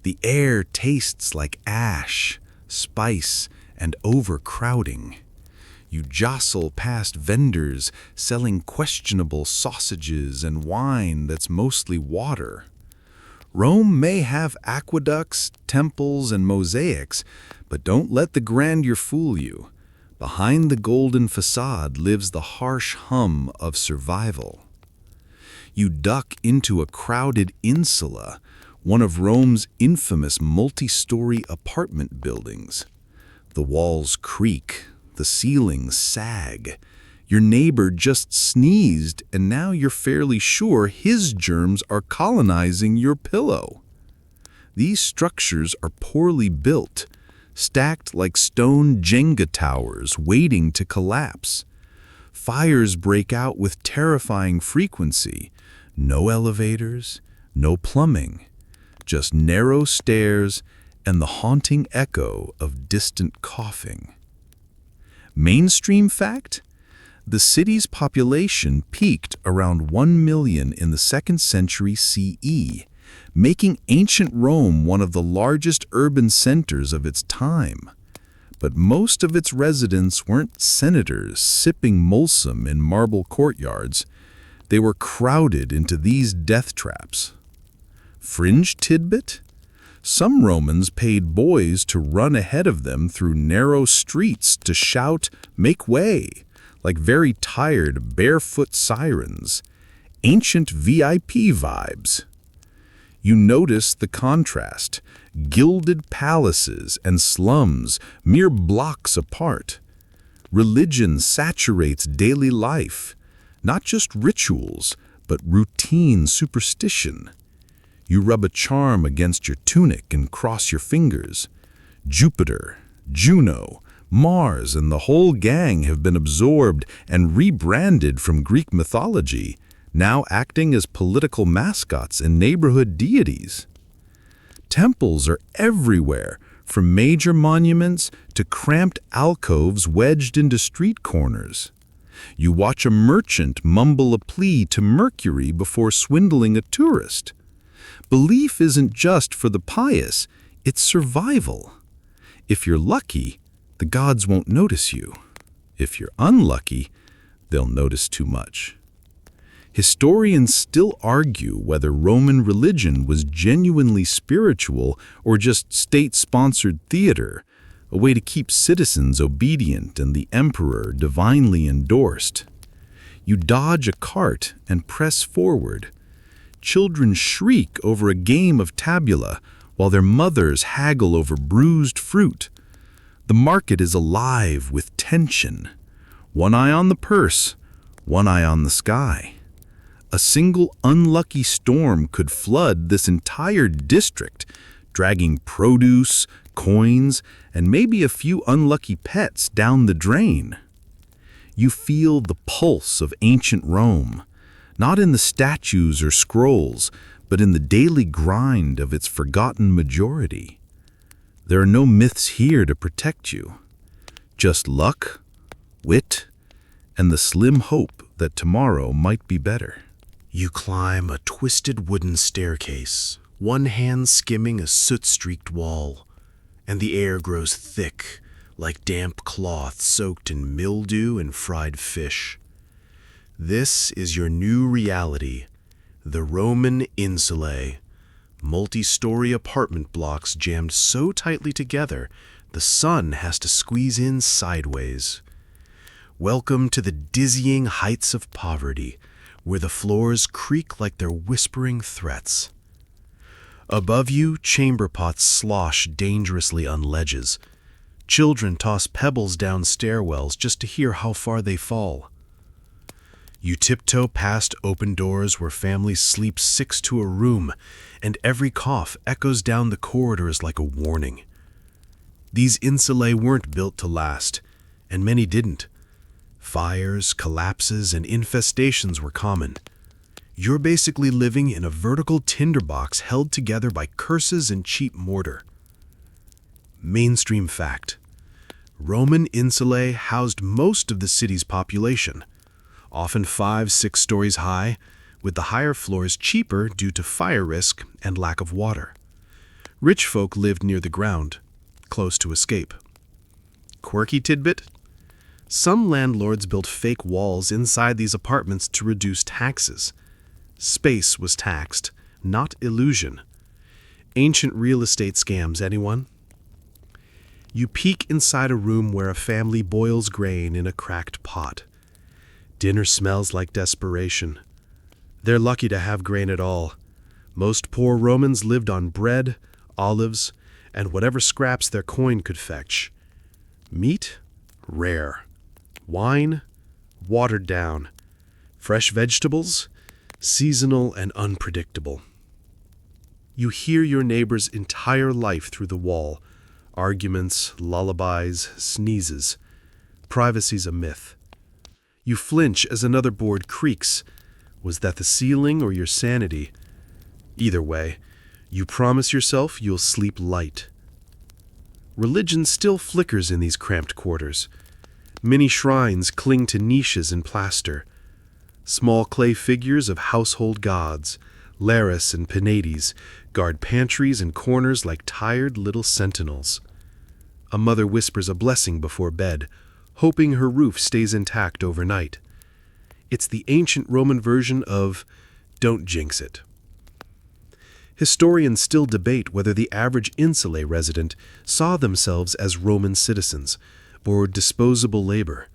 Speaker 2: The air tastes like ash, spice, and overcrowding. You jostle past vendors selling questionable sausages and wine that's mostly water. Rome may have aqueducts, temples, and mosaics, but don't let the grandeur fool you. Behind the golden facade lives the harsh hum of survival. You duck into a crowded insula, one of Rome's infamous multi-story apartment buildings. The walls creak, the ceilings sag. Your neighbor just sneezed, and now you're fairly sure his germs are colonizing your pillow. These structures are poorly built, stacked like stone Jenga towers waiting to collapse. Fires break out with terrifying frequency. No elevators, no plumbing, just narrow stairs and the haunting echo of distant coughing. Mainstream fact? The city's population peaked around 1 million in the 2nd century CE, making ancient Rome one of the largest urban centers of its time.
Speaker 4: But most of its residents weren't senators sipping mulsum in marble courtyards. They were crowded into these death traps. Fringe tidbit? Some Romans paid boys to run ahead of them through narrow streets to shout, "Make way!" like very tired, barefoot sirens. Ancient VIP vibes. You notice the contrast. Gilded palaces and slums, mere blocks apart. Religion saturates daily life, not just rituals, but routine superstition. You rub a charm against your tunic and cross your fingers. Jupiter, Juno, Mars, and the whole gang have been absorbed and rebranded from Greek mythology, now acting as political mascots and neighborhood deities. Temples are everywhere, from major monuments to cramped alcoves wedged into street corners. You watch a merchant mumble a plea to Mercury before swindling a tourist. Belief isn't just for the pious, it's survival. If you're lucky, the gods won't notice you. If you're unlucky, they'll notice too much. Historians still argue whether Roman religion was genuinely spiritual or just state-sponsored theater, a way to keep citizens obedient and the emperor divinely endorsed. You dodge a cart and press forward. Children shriek over a game of tabula while their mothers haggle over bruised fruit. The market is alive with tension. One eye on the purse, one eye on the sky. A single unlucky storm could flood this entire district, dragging produce, coins, and maybe a few unlucky pets down the drain. You feel the pulse of ancient Rome, not in the statues or scrolls, but in the daily grind of its forgotten majority. There are no myths here to protect you, just luck, wit, and the slim hope that tomorrow might be better.
Speaker 2: You climb a twisted wooden staircase, one hand skimming a soot-streaked wall, and the air grows thick, like damp cloth soaked in mildew and fried fish. This is your new reality, the Roman insulae, multi-story apartment blocks jammed so tightly together the sun has to squeeze in sideways. Welcome to the dizzying heights of poverty, where the floors creak like they're whispering threats. Above you, chamber pots slosh dangerously on ledges. Children toss pebbles down stairwells just to hear how far they fall. You tiptoe past open doors where families sleep six to a room, and every cough echoes down the corridors like a warning. These insulae weren't built to last, and many didn't. Fires, collapses, and infestations were common. You're basically living in a vertical tinderbox held together by curses and cheap mortar. Mainstream fact: Roman insulae housed most of the city's population, often 5-6 stories high, with the higher floors cheaper due to fire risk and lack of water. Rich folk lived near the ground, close to escape. Quirky tidbit: some landlords built fake walls inside these apartments to reduce taxes. Space was taxed, not illusion. Ancient real estate scams, anyone? You peek inside a room where a family boils grain in a cracked pot. Dinner smells like desperation. They're lucky to have grain at all. Most poor Romans lived on bread, olives, and whatever scraps their coin could fetch. Meat? Rare. Wine? Watered down. Fresh vegetables? Seasonal and unpredictable. You hear your neighbor's entire life through the wall. Arguments, lullabies, sneezes. Privacy's a myth. You flinch as another board creaks. Was that the ceiling or your sanity? Either way, you promise yourself you'll sleep light. Religion still flickers in these cramped quarters. Many shrines cling to niches in plaster. Small clay figures of household gods, Laris and Penates, guard pantries and corners like tired little sentinels. A mother whispers a blessing before bed, hoping her roof stays intact overnight. It's the ancient Roman version of "don't jinx it." Historians still debate whether the average insulae resident saw themselves as Roman citizens or disposable labor.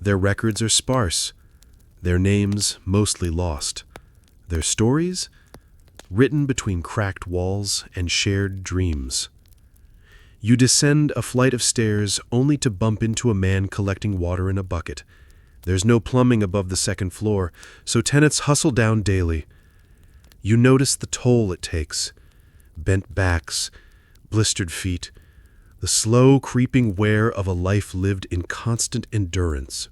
Speaker 2: Their records are sparse, their names mostly lost, their stories written between cracked walls and shared dreams. You descend a flight of stairs only to bump into a man collecting water in a bucket. There's no plumbing above the second floor, so tenants hustle down daily. You notice the toll it takes: bent backs, blistered feet, the slow creeping wear of a life lived in constant endurance.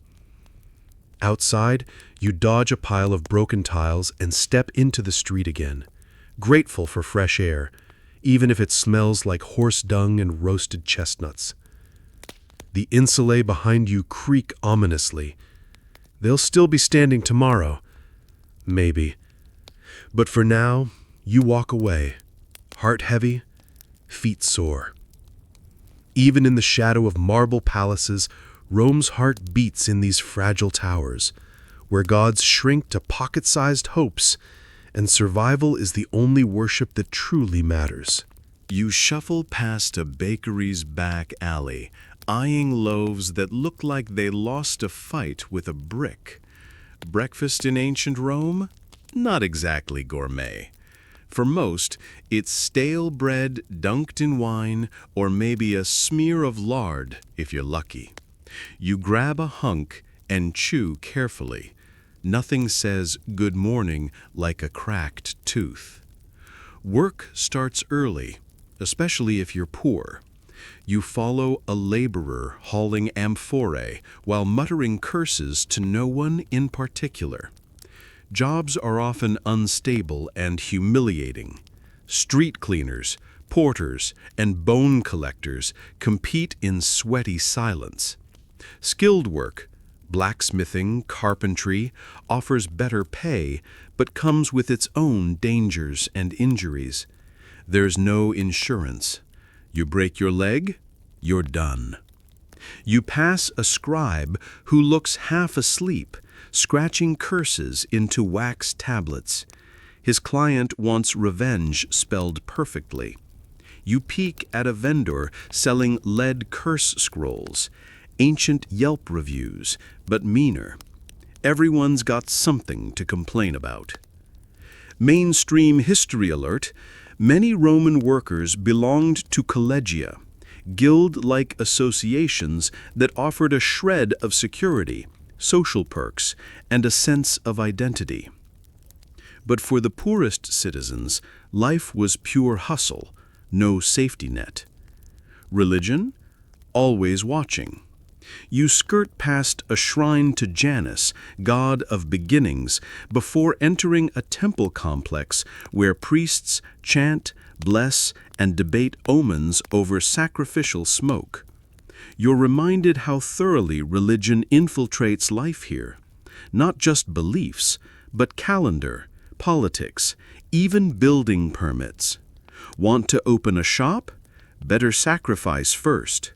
Speaker 2: Outside, you dodge a pile of broken tiles and step into the street again, grateful for fresh air, even if it smells like horse dung and roasted chestnuts. The insulae behind you creak ominously. They'll still be standing tomorrow, maybe. But for now, you walk away, heart heavy, feet sore. Even in the shadow of marble palaces, Rome's heart beats in these fragile towers, where gods shrink to pocket-sized hopes, and survival is the only worship that truly matters.
Speaker 1: You shuffle past a bakery's back alley, eyeing loaves that look like they lost a fight with a brick. Breakfast in ancient Rome? Not exactly gourmet. For most, it's stale bread dunked in wine or maybe a smear of lard if you're lucky. You grab a hunk and chew carefully. Nothing says good morning like a cracked tooth. Work starts early, especially if you're poor. You follow a laborer hauling amphorae while muttering curses to no one in particular. Jobs are often unstable and humiliating. Street cleaners, porters, and bone collectors compete in sweaty silence. Skilled work, blacksmithing, carpentry, offers better pay, but comes with its own dangers and injuries. There's no insurance. You break your leg, you're done. You pass a scribe who looks half asleep, scratching curses into wax tablets. His client wants revenge spelled perfectly. You peek at a vendor selling lead curse scrolls, ancient Yelp reviews, but meaner. Everyone's got something to complain about. Mainstream history alert: many Roman workers belonged to collegia, guild-like associations that offered a shred of security, social perks, and a sense of identity. But for the poorest citizens, life was pure hustle, no safety net. Religion? Always watching. You skirt past a shrine to Janus, god of beginnings, before entering a temple complex where priests chant, bless, and debate omens over sacrificial smoke. You're reminded how thoroughly religion infiltrates life here. Not just beliefs, but calendar, politics, even building permits. Want to open a shop? Better sacrifice first.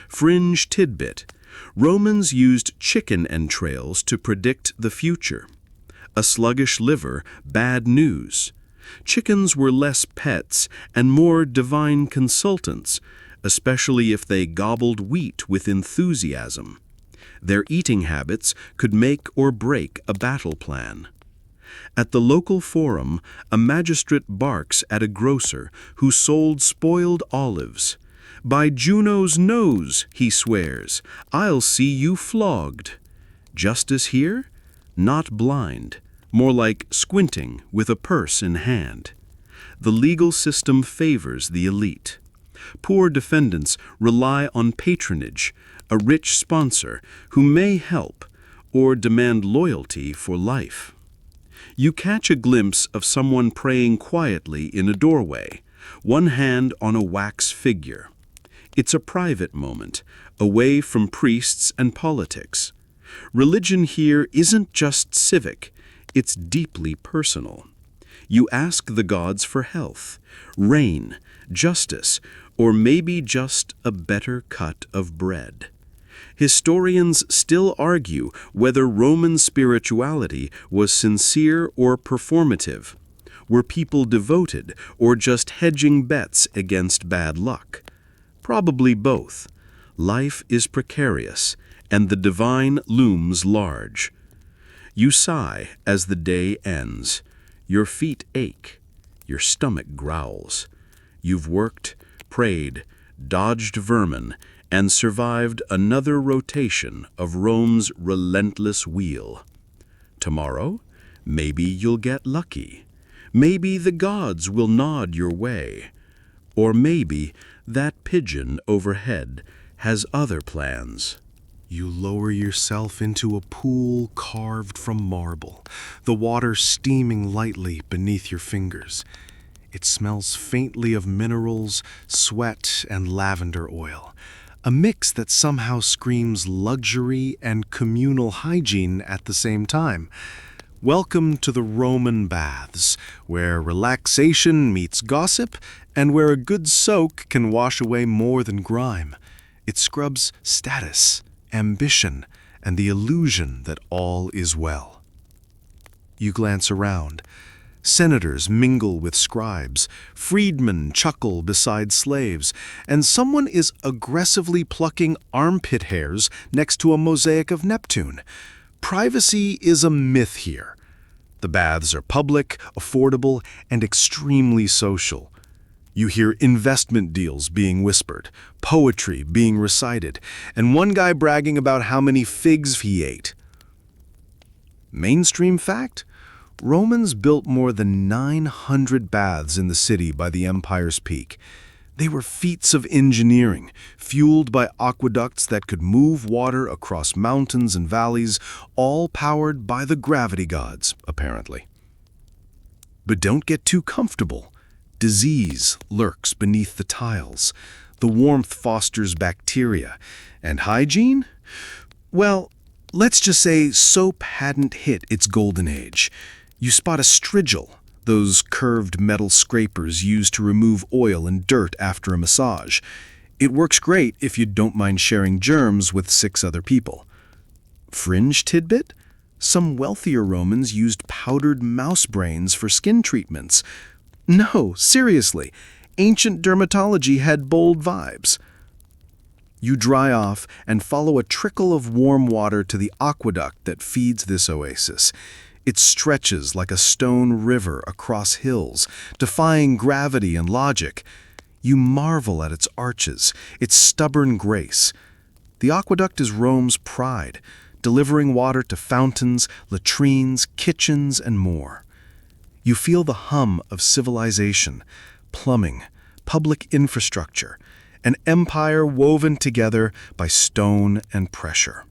Speaker 1: Fringe tidbit: Romans used chicken entrails to predict the future. A sluggish liver, bad news. Chickens were less pets and more divine consultants, especially if they gobbled wheat with enthusiasm. Their eating habits could make or break a battle plan. At the local forum, a magistrate barks at a grocer who sold spoiled olives. "By Juno's nose," he swears, "I'll see you flogged." Justice here? Not blind, more like squinting with a purse in hand. The legal system favors the elite. Poor defendants rely on patronage, a rich sponsor who may help or demand loyalty for life. You catch a glimpse of someone praying quietly in a doorway, one hand on a wax figure. It's a private moment, away from priests and politics. Religion here isn't just civic, it's deeply personal. You ask the gods for health, rain, justice,
Speaker 2: or maybe just a better cut of bread. Historians still argue whether Roman spirituality was sincere or performative. Were people devoted or just hedging bets against bad luck? Probably both. Life is precarious, and the divine looms large. You sigh as the day ends. Your feet ache. Your stomach growls. You've worked, prayed, dodged vermin, and survived another rotation of Rome's relentless wheel. Tomorrow, maybe you'll get lucky. Maybe the gods will nod your way. Or maybe that pigeon overhead has other plans.
Speaker 3: You lower yourself into a pool carved from marble, the water steaming lightly beneath your fingers. It smells faintly of minerals, sweat, and lavender oil, a mix that somehow screams luxury and communal hygiene at the same time. Welcome to the Roman baths, where relaxation meets gossip and where a good soak can wash away more than grime. It scrubs status, ambition, and the illusion that all is well. You glance around. Senators mingle with scribes, freedmen chuckle beside slaves, and someone is aggressively plucking armpit hairs next to a mosaic of Neptune. Privacy is a myth here. The baths are public, affordable, and extremely social. You hear investment deals being whispered, poetry being recited, and one guy bragging about how many figs he ate. Mainstream fact? Romans built more than 900 baths in the city by the empire's peak. They were feats of engineering, fueled by aqueducts that could move water across mountains and valleys, all powered by the gravity gods, apparently. But don't get too comfortable. Disease lurks beneath the tiles. The warmth fosters bacteria. And hygiene? Well, let's just say soap hadn't hit its golden age. You spot a strigil, those curved metal scrapers used to remove oil and dirt after a massage. It works great if you don't mind sharing germs with 6 other people. Fringe tidbit? Some wealthier Romans used powdered mouse brains for skin treatments. No, seriously, ancient dermatology had bold vibes. You dry off and follow a trickle of warm water to the aqueduct that feeds this oasis. It stretches like a stone river across hills, defying gravity and logic. You marvel at its arches, its stubborn grace. The aqueduct is Rome's pride, delivering water to fountains, latrines, kitchens, and more. You feel the hum of civilization, plumbing, public infrastructure, an empire woven together by stone and pressure.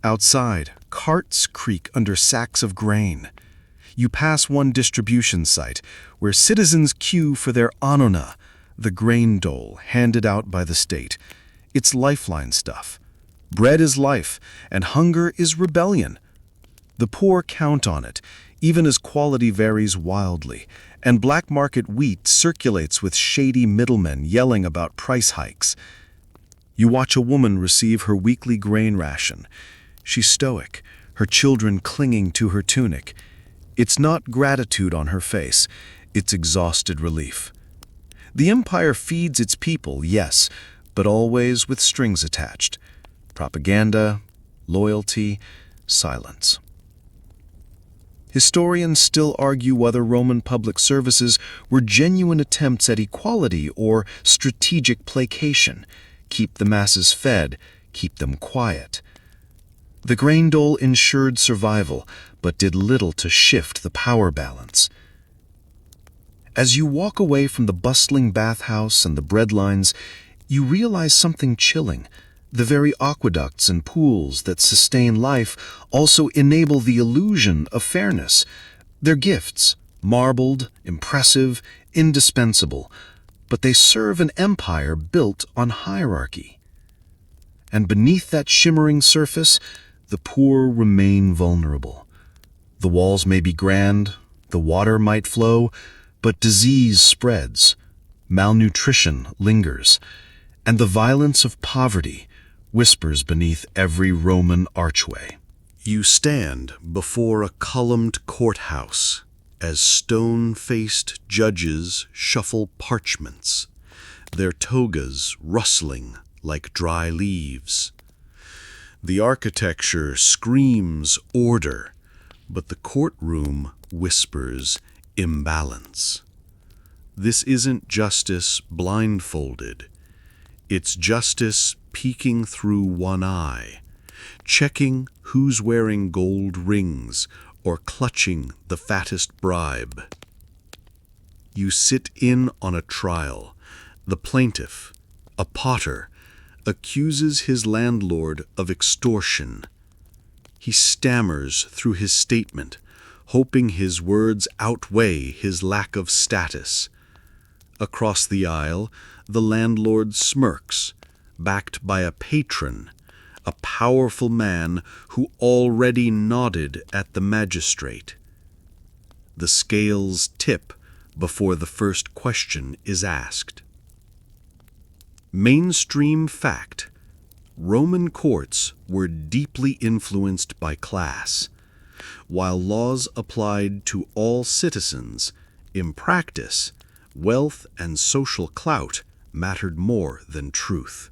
Speaker 3: Outside, carts creak under sacks of grain. You pass one distribution site where citizens queue for their anona, the grain dole handed out by the state. It's lifeline stuff. Bread is life, and hunger is rebellion. The poor count on it, even as quality varies wildly, and black market wheat circulates with shady middlemen yelling about price hikes. You watch a woman receive her weekly grain ration. She's stoic, her children clinging to her tunic. It's not gratitude on her face, it's exhausted relief. The empire feeds its people, yes, but always with strings attached. Propaganda, loyalty, silence. Historians still argue whether Roman public services were genuine attempts at equality or strategic placation. Keep the masses fed, keep them quiet. The grain dole ensured survival, but did little to shift the power balance. As you walk away from the bustling bathhouse and the breadlines, you realize something chilling. The very aqueducts and pools that sustain life also enable the illusion of fairness. They're gifts, marbled, impressive, indispensable, but they serve an empire built on hierarchy. And beneath that shimmering surface, the poor remain vulnerable. The walls may be grand, the water might flow, But disease spreads, malnutrition lingers, and the violence of poverty whispers beneath every Roman archway.
Speaker 2: You stand before a columned courthouse as stone-faced judges shuffle parchments, their togas rustling like dry leaves. The architecture screams order, but the courtroom whispers imbalance. This isn't justice blindfolded. It's justice peeking through one eye, checking who's wearing gold rings or clutching the fattest bribe. You sit in on a trial. The plaintiff, a potter, accuses his landlord of extortion. He stammers through his statement, hoping his words outweigh his lack of status. Across the aisle, the landlord smirks, backed by a patron, a powerful man who already nodded at the magistrate. The scales tip before the first question is asked. Mainstream fact: Roman courts were deeply influenced by class. While laws applied to all citizens, in practice, wealth and social clout mattered more than truth.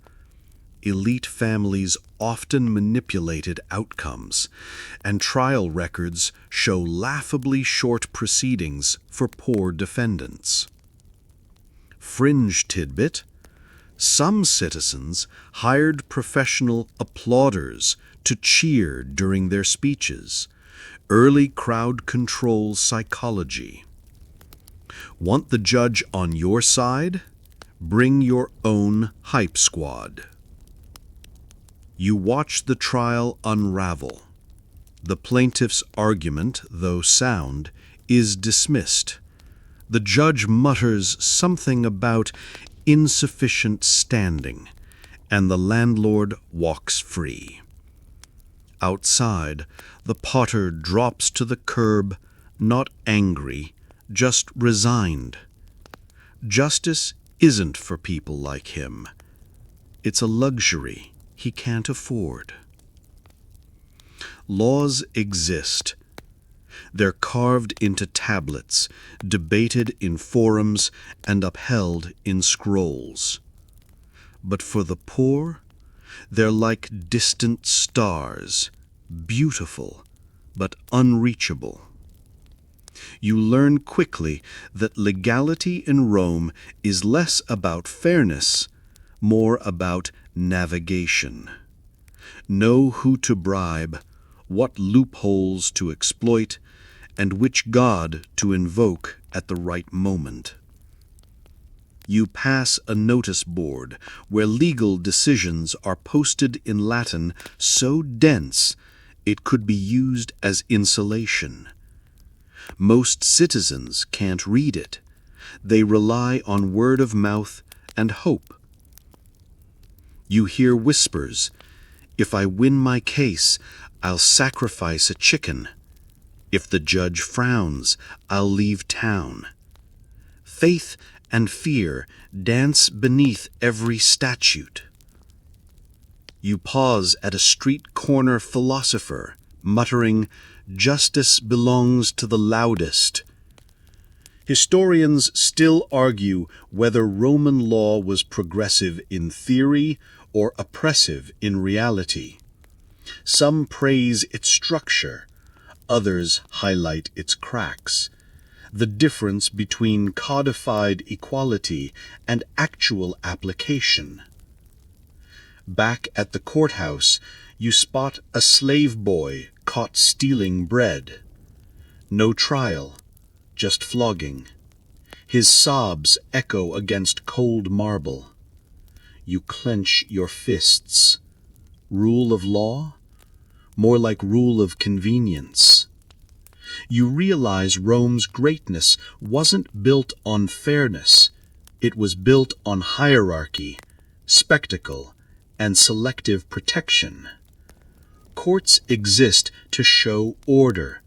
Speaker 2: Elite families often manipulated outcomes, and trial records show laughably short proceedings for poor defendants. Fringe tidbit: some citizens hired professional applauders to cheer during their speeches. Early crowd control psychology. Want the judge on your side? Bring your own hype squad. You watch the trial unravel. The plaintiff's argument, though sound, is dismissed. The judge mutters something about insufficient standing, and the landlord walks free. Outside, the potter drops to the curb, not angry, just resigned. Justice isn't for people like him. It's a luxury he can't afford. Laws exist. They're carved into tablets, debated in forums, and upheld in scrolls. But for the poor, they're like distant stars, beautiful but unreachable. You learn quickly that legality in Rome is less about fairness, more about navigation. Know who to bribe, what loopholes to exploit, and which god to invoke at the right moment. You pass a notice board where legal decisions are posted in Latin so dense it could be used as insulation. Most citizens can't read it. They rely on word of mouth and hope. You hear whispers: if I win my case, I'll sacrifice a chicken. If the judge frowns, I'll leave town. Faith and fear dance beneath every statute. You pause at a street corner philosopher, muttering, "Justice belongs to the loudest." Historians still argue whether Roman law was progressive in theory or oppressive in reality. Some praise its structure, others highlight its cracks. The difference between codified equality and actual application. Back at the courthouse, you spot a slave boy caught stealing bread. No trial, just flogging. His sobs echo against cold marble. You clench your fists. Rule of law? More like rule of convenience. You realize Rome's greatness wasn't built on fairness. It was built on hierarchy, spectacle, and selective protection. Courts exist to show order,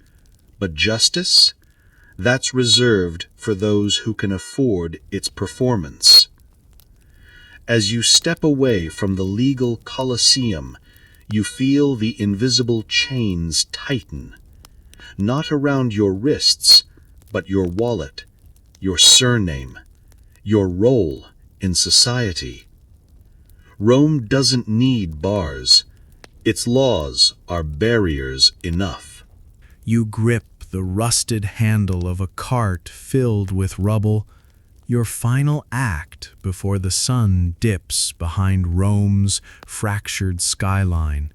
Speaker 2: but justice? That's reserved for those who can afford its performance. As you step away from the legal Colosseum, you feel the invisible chains tighten, not around your wrists, but your wallet, your surname, your role in society. Rome doesn't need bars. Its laws are barriers enough.
Speaker 3: You grip the rusted handle of a cart filled with rubble, your final act before the sun dips behind Rome's fractured skyline.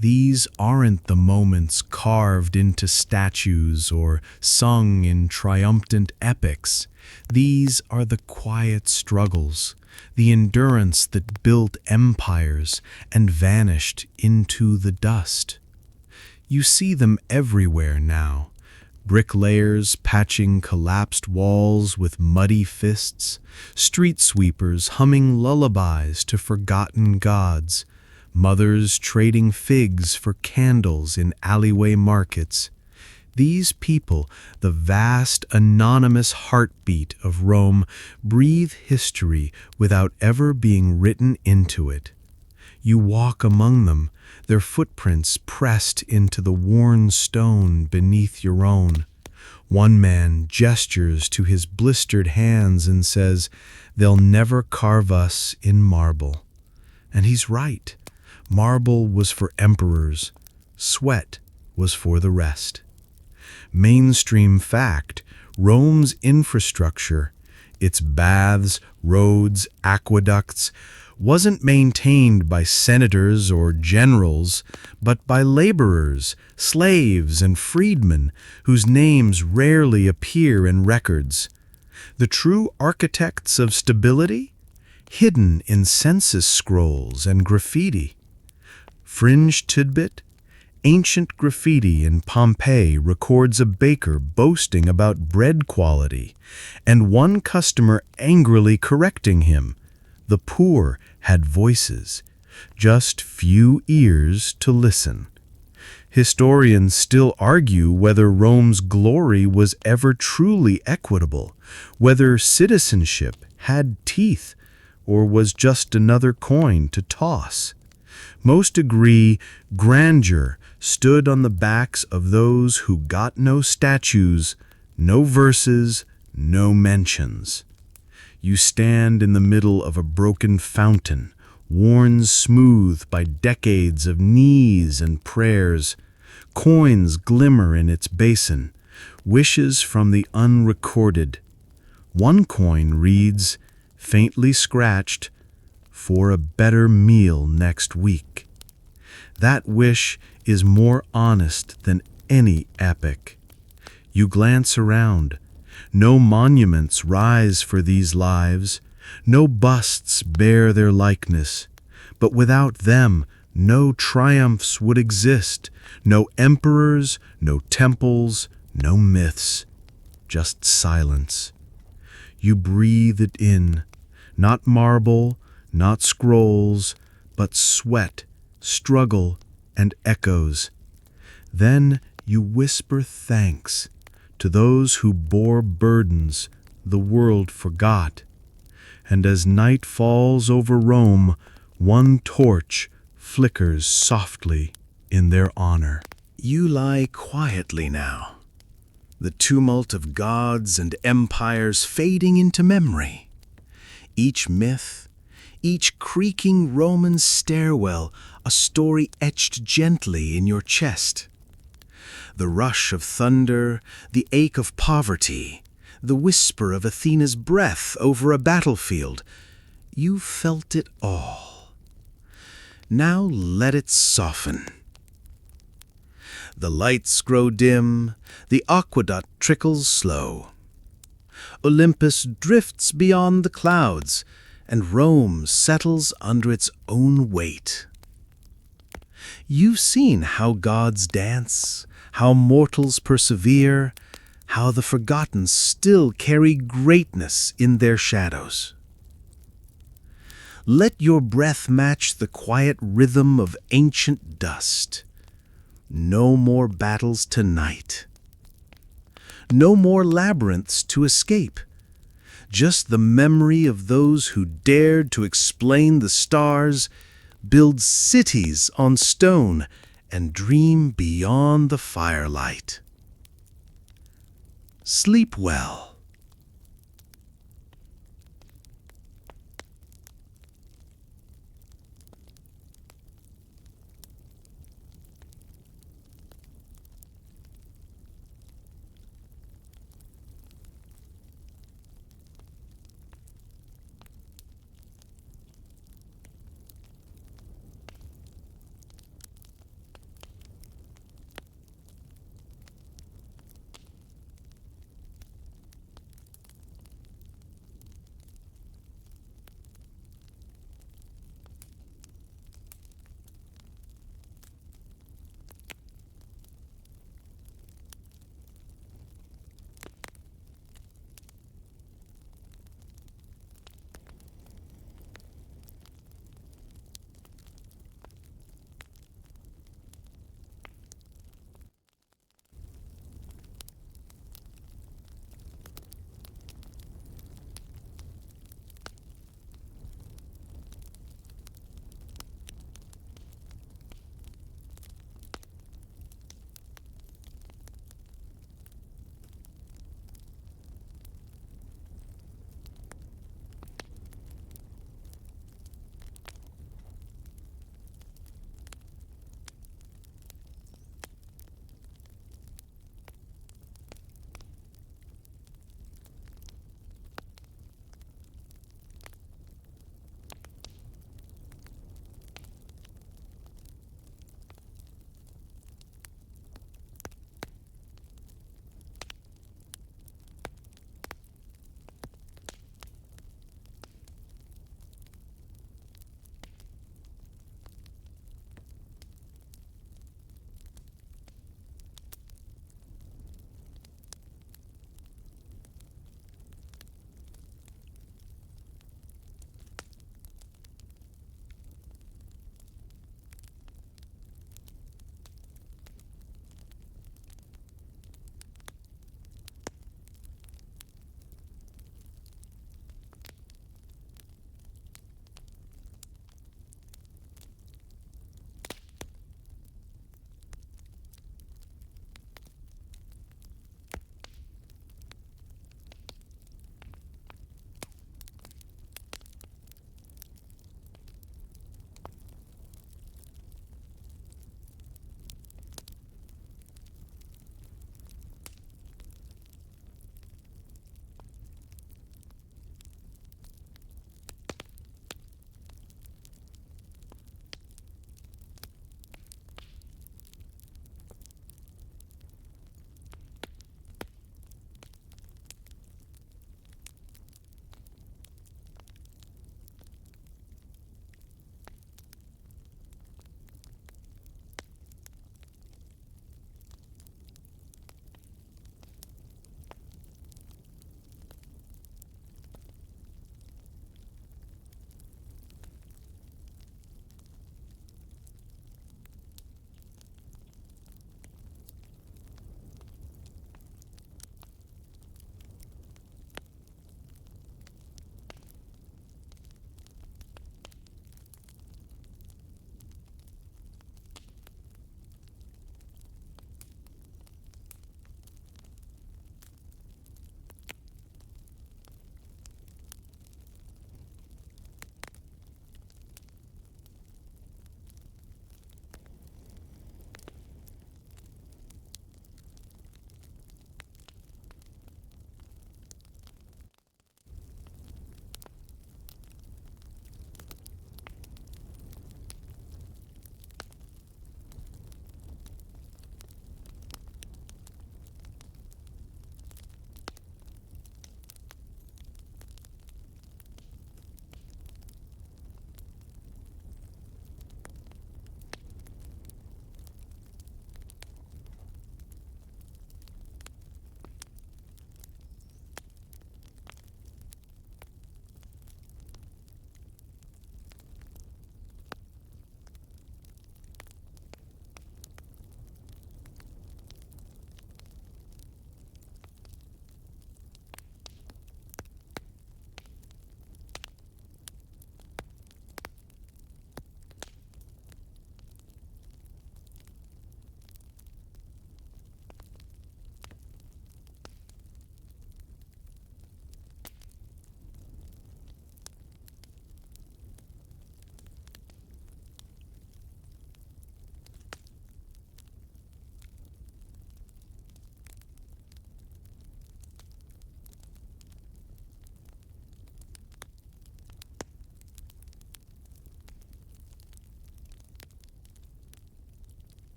Speaker 3: These aren't the moments carved into statues or sung in triumphant epics. These are the quiet struggles, the endurance that built empires and vanished into the dust. You see them everywhere now. Bricklayers patching collapsed walls with muddy fists, street sweepers humming lullabies to forgotten gods, mothers trading figs for candles in alleyway markets. These people, the vast anonymous heartbeat of Rome, breathe history without ever being written into it. You walk among them, their footprints pressed into the worn stone beneath your own. One man gestures to his blistered hands and says, "They'll never carve us in marble." And he's right. Marble was for emperors. Sweat was for the rest. Mainstream fact, Rome's infrastructure, its baths, roads, aqueducts, wasn't maintained by senators or generals, but by laborers, slaves, and freedmen whose names rarely appear in records. The true architects of stability? Hidden in census scrolls and graffiti. Fringe tidbit: ancient graffiti in Pompeii records a baker boasting about bread quality, and one customer angrily correcting him. The poor had voices, just few ears to listen. Historians still argue whether Rome's glory was ever truly equitable, whether citizenship had teeth, or was just another coin to toss. Most agree grandeur stood on the backs of those who got no statues, no verses, no mentions. You stand in the middle of a broken fountain, worn smooth by decades of knees and prayers. Coins glimmer in its basin, wishes from the unrecorded. One coin reads, faintly scratched, "For a better meal next week." That wish is more honest than any epic. You glance around. No monuments rise for these lives. No busts bear their likeness. But without them, no triumphs would exist. No emperors, no temples, no myths. Just silence. You breathe it in. Not marble, not scrolls, but sweat, struggle, and echoes. Then you whisper thanks to those who bore burdens the world forgot. And as night falls over Rome, one torch flickers softly in their honor.
Speaker 1: You lie quietly now, the tumult of gods and empires fading into memory. Each myth, each creaking Roman stairwell, a story etched gently in your chest. The rush of thunder, the ache of poverty, the whisper of Athena's breath over a battlefield. You felt it all. Now let it soften. The lights grow dim, the aqueduct trickles slow. Olympus drifts beyond the clouds, and Rome settles under its own weight. You've seen how gods dance, how mortals persevere, how the forgotten still carry greatness in their shadows. Let your breath match the quiet rhythm of ancient dust. No more battles tonight.
Speaker 3: No more labyrinths to escape. Just the memory of those who dared to explain the stars, build cities on stone, and dream beyond the firelight. Sleep well.